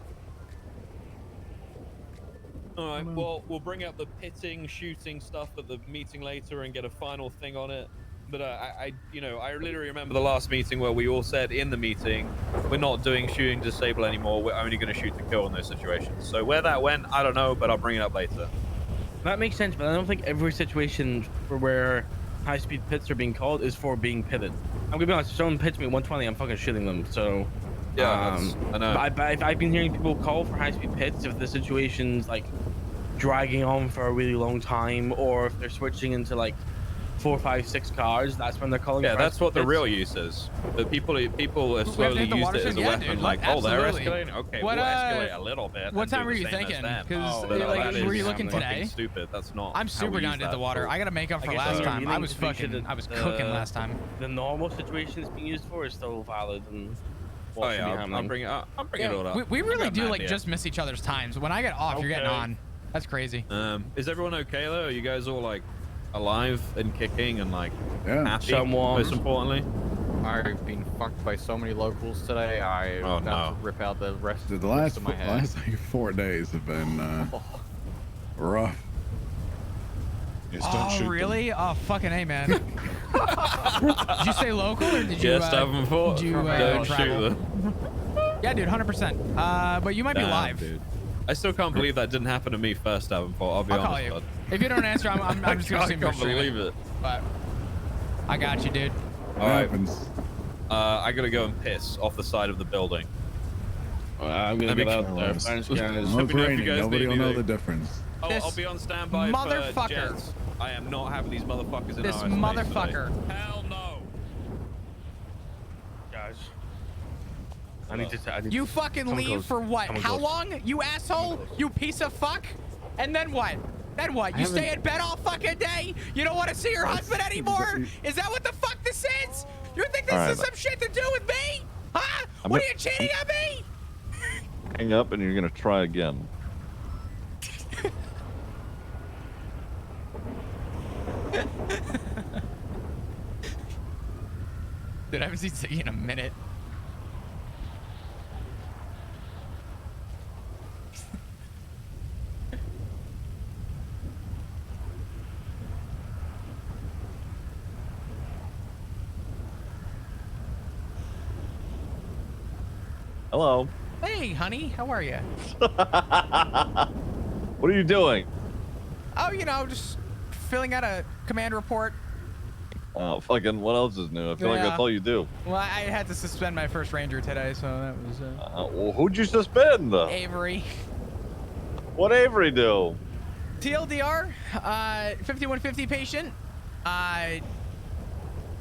S11: All right. Well, we'll bring up the pitting, shooting stuff at the meeting later and get a final thing on it. But I literally remember the last meeting where we all said in the meeting, we're not doing shooting to disable anymore. We're only going to shoot to kill in those situations. So where that went, I don't know, but I'll bring it up later.
S12: That makes sense, but I don't think every situation where high-speed pits are being called is for being pitted. I'm gonna be honest. If someone pits me at 120, I'm fucking shooting them. So
S11: yeah, I know.
S12: I've been hearing people call for high-speed pits if the situation's like dragging on for a really long time, or if they're switching into like 4, 5, 6 cars. That's when they're calling.
S11: Yeah,
S12: for
S11: that's what the
S12: pits.
S11: real use is. The people have slowly used it as a weapon. Like, oh, they're escalating. Okay, we'll escalate a little bit.
S2: What time were you thinking? Because were you looking today?
S11: Stupid. That's not.
S2: I'm super down to hit the water. I gotta make up for last time. I was cooking last time.
S12: The normal situation it's being used for is still valid. And
S11: oh yeah, I'll bring it up. I'll bring it all up.
S2: We really do like just miss each other's times. When I get off, you're getting on. That's crazy.
S11: Is everyone okay though? Are you guys all like alive and kicking and like happy?
S12: Someone.
S11: Most importantly.
S13: I've been fucked by so many locals today. I'm about to rip out the rest
S3: The last
S13: of my hair.
S3: last like 4 days have been rough.
S2: Oh really? Oh fucking A, man. Did you say local or did you?
S11: Just haven't fought. Don't shoot
S2: travel?
S11: them.
S2: Yeah, dude, 100%. But you might be live.
S11: Dude. I still can't believe that didn't happen to me first, Davenport. I'll be honest.
S2: Call you.
S11: Bud.
S2: If you don't answer, I'm just gonna assume you're
S11: I can't believe it.
S2: But I got you, dude.
S11: All right. I gotta go and piss off the side of the building.
S12: I'm gonna get out there. Thanks, guys.
S3: Nobody will know the difference.
S11: I'll be on standby
S2: motherfucker.
S11: for jets. I am not having these motherfuckers in
S2: this
S11: our
S2: motherfucker.
S11: Space hell no.
S12: Guys. I need to.
S2: You fucking leave for what? How long? You asshole? You piece of fuck? And then what? Then what? You stay in bed all fucking day? You don't want to see your husband anymore? Is that what the fuck this is? You think this is some shit to do with me? Huh? What are you cheating on me?
S14: Hang up and you're gonna try again.
S2: Dude, I haven't seen Ziggy in a minute.
S14: Hello.
S2: Hey, honey, how are you?
S14: What are you doing?
S2: Oh, you know, just filling out a command report.
S14: Oh, fucking, what else is new? I feel like that's all you do.
S2: Well, I had to suspend my first ranger today, so that was...
S14: Well, who'd you suspend?
S2: Avery.
S14: What Avery do?
S2: TLDR, 5150 patient,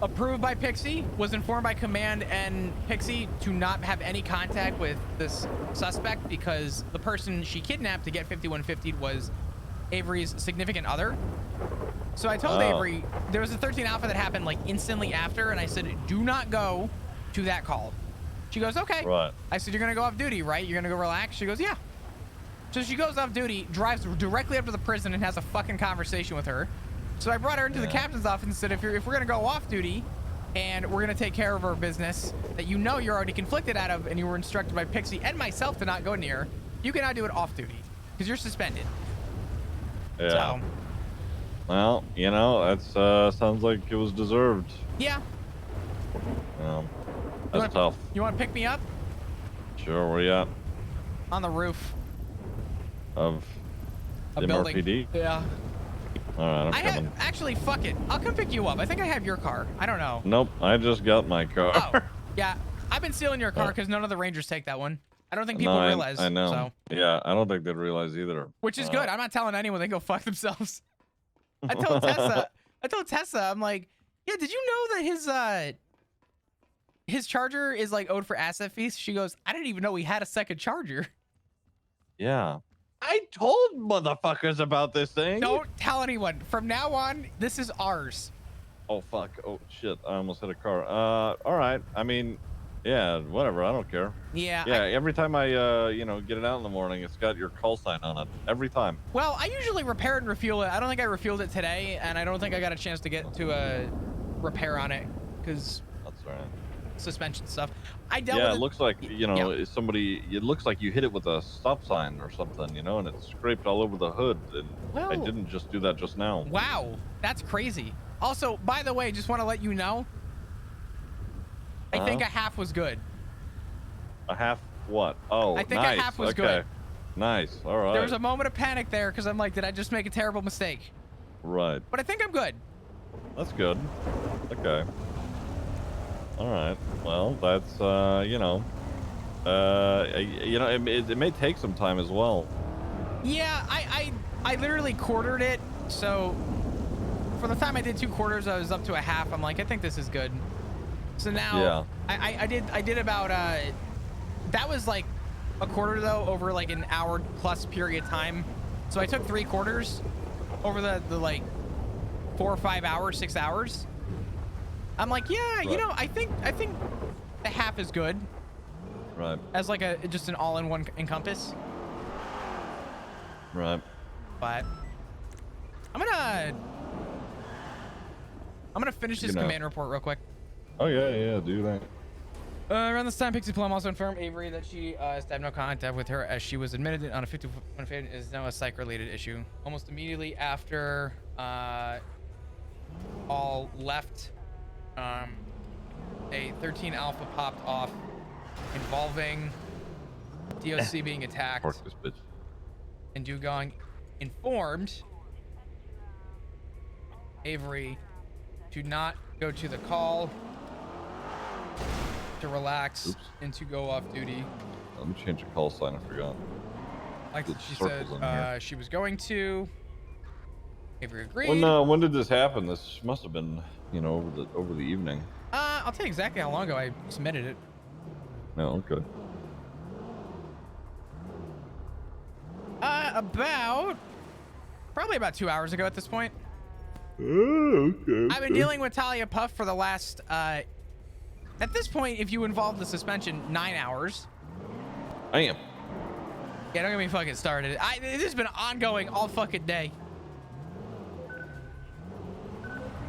S2: approved by Pixie, was informed by Command and Pixie to not have any contact with this suspect because the person she kidnapped to get 5150 was Avery's significant other. So I told Avery, there was a 13 Alpha that happened like instantly after, and I said, do not go to that call. She goes, okay.
S14: Right. I
S2: said, you're gonna go off duty, right? You're gonna go relax? She goes, yeah. So she goes off duty, drives directly up to the prison and has a fucking conversation with her. So I brought her into the captain's office and said, if we're gonna go off duty and we're gonna take care of our business that you know you're already conflicted out of and you were instructed by Pixie and myself to not go near, you can now do it off duty because you're suspended.
S14: Yeah.
S2: So,
S14: well, you know, that's sounds like it was deserved.
S2: yeah.
S14: That's tough.
S2: You want to pick me up?
S14: Sure, where you at?
S2: On the roof.
S14: Of
S2: A
S14: the
S2: building.
S14: MRPD?
S2: Yeah.
S14: Alright, I'm coming.
S2: Actually, fuck it. I'll come pick you up. I think I have your car. I don't know.
S14: Nope, I just got my car.
S2: Oh, yeah. I've been stealing your car because none of the Rangers take that one. I don't think people
S14: No,
S2: realize.
S14: I know.
S2: So.
S14: Yeah, I don't think they'd realize either.
S2: Which is good. I'm not telling anyone. They go fuck themselves. I told Tessa, I'm like, yeah, did you know that his charger is like owed for asset fees? She goes, I didn't even know we had a second charger.
S14: Yeah. I told motherfuckers about this thing.
S2: Don't tell anyone. From now on, this is ours.
S14: Oh, fuck. Oh, shit. I almost hit a car. All right. I mean, yeah, whatever. I don't care.
S2: Yeah.
S14: Yeah, every time I, you know, get it out in the morning, it's got your call sign on it. Every time.
S2: Well, I usually repair and refuel it. I don't think I refueled it today, and I don't think I got a chance to get to a repair on it because
S14: that's all right.
S2: Suspension stuff. I dealt
S14: yeah,
S2: with
S14: it looks like, you know, it looks like you hit it with a stop sign or something, you know, and it's scraped all over the hood. And I didn't just do that just now.
S2: Wow, that's crazy. Also, by the way, just want to let you know, I think a half was good.
S14: A half what? Oh,
S2: I think
S14: nice.
S2: a half was
S14: okay.
S2: good.
S14: Nice. All right.
S2: There was a moment of panic there because I'm like, did I just make a terrible mistake?
S14: Right.
S2: But I think I'm good.
S14: That's good. Okay. All right. Well, that's you know, it may take some time as well.
S2: Yeah, I literally quartered it. So for the time I did 2 quarters, I was up to a half. I'm like, I think this is good. So now I did about that was like a quarter though over like an hour plus period of time. So I took 3 quarters over the like 4 or 5 hours, 6 hours. I'm like, yeah, you know, I think the half is good.
S14: Right.
S2: As like just an all-in-one encompass.
S14: Right.
S2: But I'm gonna finish this command report real quick.
S14: Oh yeah, do that.
S2: Around this time, Pixie Plum also informed Avery that she has to have no contact with her as she was admitted on a 51 is now a psych-related issue. Almost immediately after all left, a 13 Alpha popped off involving DOC being attacked.
S14: Park this bitch.
S2: And Dugong informed Avery to not go to the call, to relax, and to go off duty.
S14: Let me change the call sign. I forgot.
S2: Like she said, she was going to. Avery agreed.
S14: When did this happen? This must have been, you know, over the evening.
S2: I'll tell you exactly how long ago I submitted it.
S14: No, okay.
S2: Probably about 2 hours ago at this point.
S14: Oh, okay.
S2: I've been dealing with Talia Puff for the last At this point, if you involve the suspension, 9 hours.
S14: I am.
S2: Yeah, don't get me fucking started. This has been ongoing all fucking day.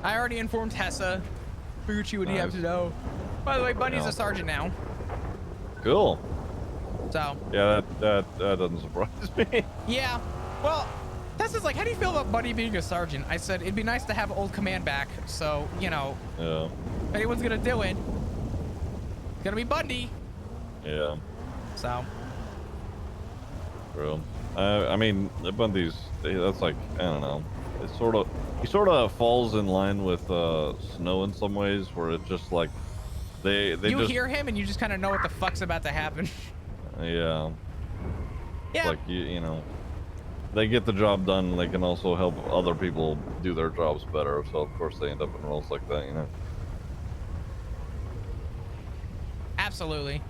S2: I already informed Hessa. Figured she would have to know. By the way, Bunny's a sergeant now.
S14: Cool.
S2: So.
S14: Yeah, that doesn't surprise me.
S2: Yeah. Well, Tessa's like, how do you feel about Bunny being a sergeant? I said, it'd be nice to have old command back. So, you know.
S14: Yeah.
S2: If anyone's gonna do it, it's gonna be Bundy.
S14: Yeah.
S2: So.
S14: True. I mean, Bundy's, that's like, I don't know. It's sort of, he sort of falls in line with Snow in some ways, where it's just like, they
S2: you
S14: just
S2: hear him and you just kind of know what the fuck's about to happen.
S14: Yeah.
S2: Yeah.
S14: Like, you know, they get the job done. They can also help other people do their jobs better. So, of course, they end up in roles like that, you know?
S2: Absolutely.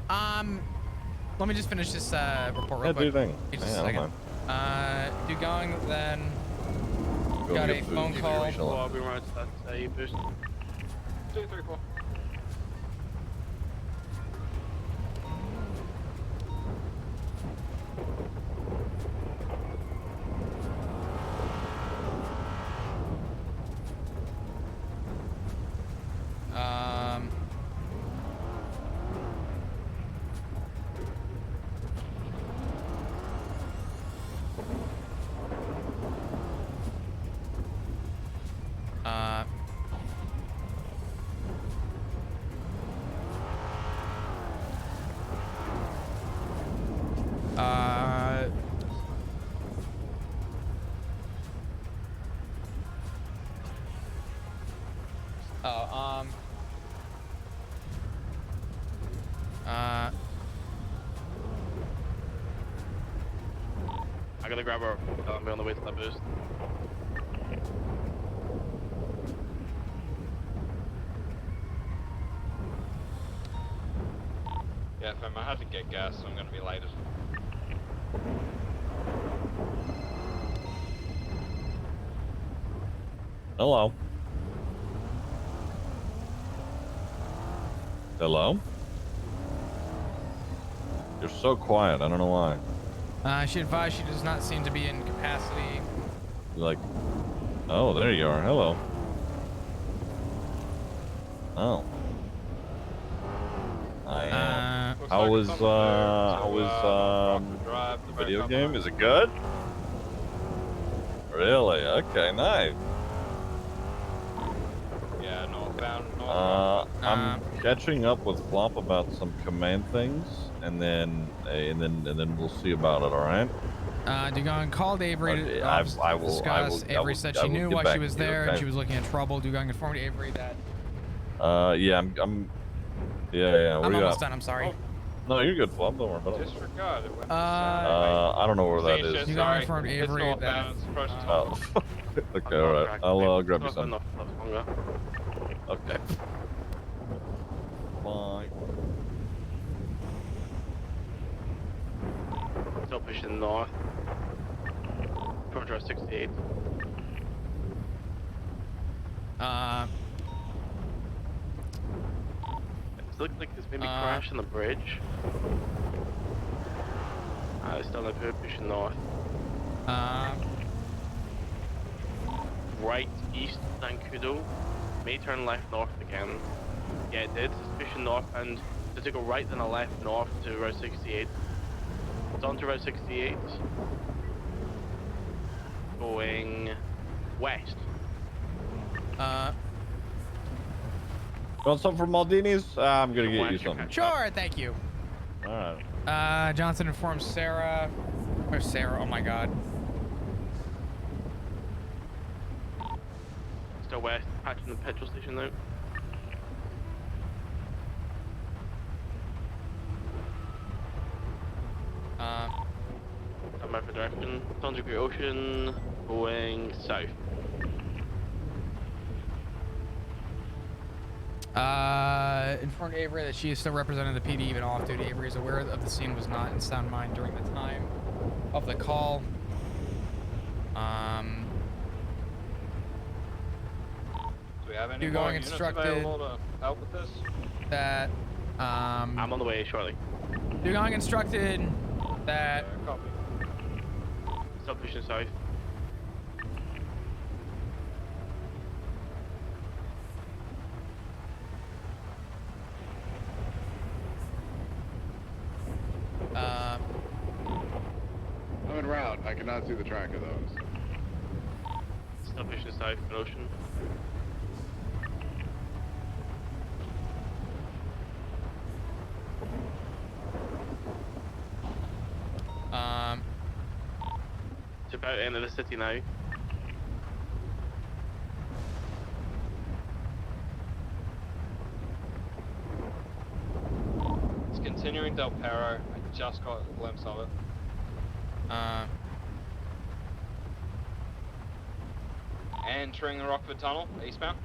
S2: Let me just finish this report real
S14: Yeah,
S2: quick.
S14: do your thing.
S2: Just a
S14: Yeah,
S2: second. Dugong, then
S14: Go
S2: got
S14: get
S2: a
S14: food,
S2: phone
S14: get
S2: call.
S14: your
S10: I'll be right to that boost.
S6: 2, 3, 4.
S10: I gotta grab her. I'll be on the way to that boost.
S6: Yeah, fam, I had to get gas, so I'm gonna be late.
S14: Hello. Hello? You're so quiet. I don't know why.
S2: She advised she does not seem to be in capacity.
S14: Like, oh, there you are. Hello. Oh. How was the video game? Is it good? Really? Okay, nice.
S6: Yeah, northbound.
S14: I'm catching up with Flop about some command things, and then we'll see about it. All right.
S2: Dugong called Avery to discuss. Avery said she knew why she was there and she was looking at trouble. Dugong informed Avery that.
S14: Yeah, I'm. Yeah.
S2: I'm almost done. I'm sorry.
S6: Oh.
S14: No, you're good, Flop. Don't worry about it.
S6: Disregard it.
S14: I don't know where that is.
S2: Dugong informed Avery that.
S14: Oh. Okay, all right. I'll grab you some. Okay. Bye.
S10: Still pushing north. Approach Route 68. It looks like there's maybe a crash on the bridge. Still no pushing north. Right east Zancudo. May turn left north again. Yeah, it did. It's pushing north and to go right then a left north to Route 68. It's on to Route 68. Going west.
S14: Want something from Maldini's? I'm gonna get you something.
S2: Sure, thank you.
S14: All right.
S2: Johnson informs Sarah. Where's Sarah? Oh my God.
S10: Still west, patching the petrol station though. I'm out for direction. 100-degree ocean, going south.
S2: Informed Avery that she is still representing the PD even off duty. Avery is aware of the scene, was not in sound mind during the time of the call.
S6: Do we have any
S2: You're
S6: more
S2: going
S6: units
S2: instructed.
S6: available to help with this?
S2: that
S4: I'm on the way shortly.
S2: Dugong instructed that
S4: Stop pushing south.
S3: I'm en route. I cannot see the track of those.
S4: Stop pushing south, ocean. It's about the end of the city now.
S6: It's continuing Del Perro. I just got a glimpse of it. Entering the Rockford Tunnel, eastbound.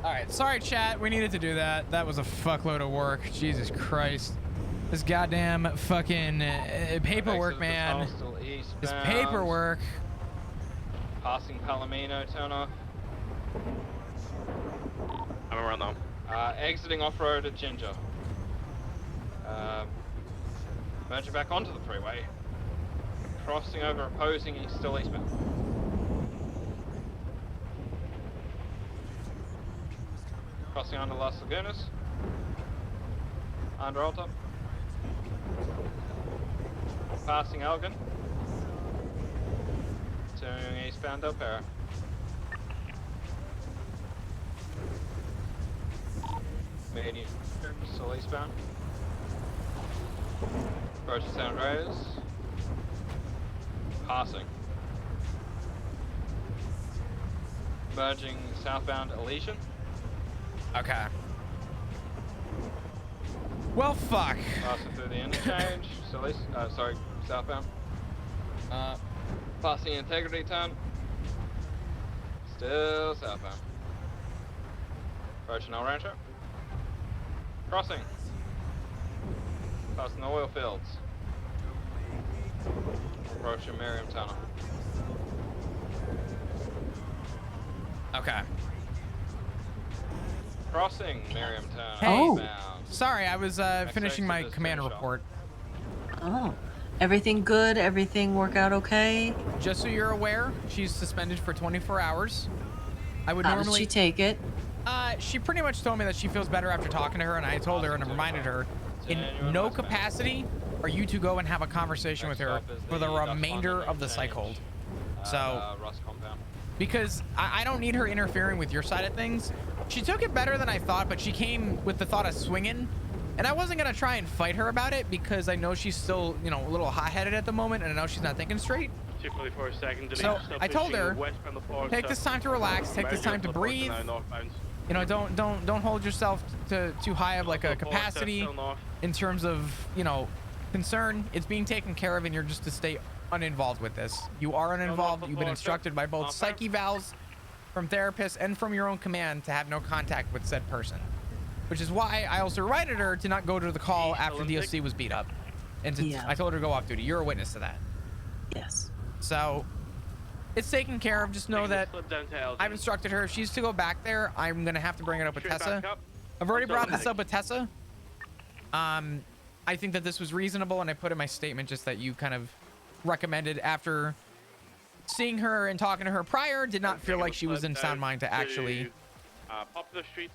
S2: All right, sorry chat, we needed to do that. That was a fuckload of work. Jesus Christ. This goddamn fucking paperwork, man. This paperwork.
S6: Passing Palomino, turn off.
S4: I'm around now.
S6: Exiting off-road at Ginger. Merging back onto the freeway. Crossing over opposing, still eastbound. Crossing under Las Lagunas. Under Alta. Passing Elgin. Turning eastbound Del Perro. Medium, still eastbound. Approaching San Andreas. Passing. Merging southbound Elysian.
S2: Okay. Well, fuck.
S6: Passing through the interchange. Still east, sorry, southbound. Passing Integrity Turn. Still southbound. Approaching El Rancho. Crossing. Passing the oil fields. Approaching Miriam Tunnel.
S2: Okay.
S6: Crossing Miriam Tunnel.
S2: Hey,
S6: eastbound.
S2: sorry, I was finishing my command report.
S15: Oh, everything good? Everything work out okay?
S2: Just so you're aware, she's suspended for 24 hours. I would
S15: How
S2: normally.
S15: did she take it?
S2: She pretty much told me that she feels better after talking to her, and I told her and reminded her, in no capacity are you to go and have a conversation with her for the remainder of the psych hold. So, because I don't need her interfering with your side of things. She took it better than I thought, but she came with the thought of swinging, and I wasn't gonna try and fight her about it because I know she's still, you know, a little hot-headed at the moment, and I know she's not thinking straight.
S4: 244 a second.
S2: So I told her, take this time to relax, take this time to breathe. You know, don't hold yourself to too high of like a capacity in terms of, you know, concern. It's being taken care of, and you're just to stay uninvolved with this. You are uninvolved. You've been instructed by both psych evals, from therapists, and from your own command to have no contact with said person. Which is why I also reminded her to not go to the call after DOC was beat up. And I told her to go off duty. You're a witness to that.
S15: Yes.
S2: So it's taken care of. Just know that I've instructed her if she's to go back there, I'm gonna have to bring it up with Tessa. I've already brought this up with Tessa. I think that this was reasonable, and I put in my statement just that you kind of recommended after seeing her and talking to her prior, did not feel like she was in sound mind to actually,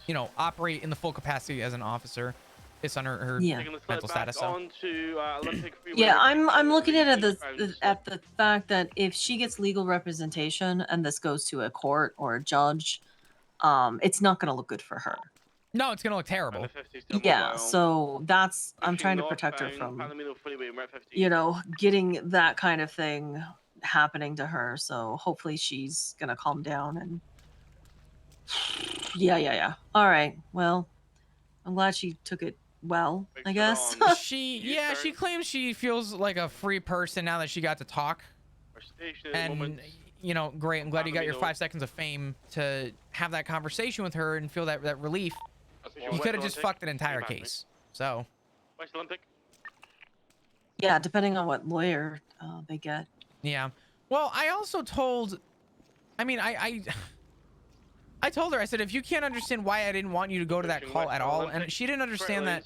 S2: you know, operate in the full capacity as an officer. It's on her mental status. So.
S15: Yeah, I'm looking at the fact that if she gets legal representation and this goes to a court or a judge, it's not going to look good for her.
S2: No, it's going to look terrible.
S15: Yeah, so that's I'm trying to protect her from, you know, getting that kind of thing happening to her. So hopefully she's going to calm down and yeah. All right. Well, I'm glad she took it well, I guess.
S2: She claims she feels like a free person now that she got to talk. And you know, great. I'm glad you got your 5 seconds of fame to have that conversation with her and feel that relief. You could have just fucked an entire case. So.
S15: Yeah, depending on what lawyer they get.
S2: Yeah. Well, I also told, I mean, I told her, I said, if you can't understand why I didn't want you to go to that call at all, and she didn't understand that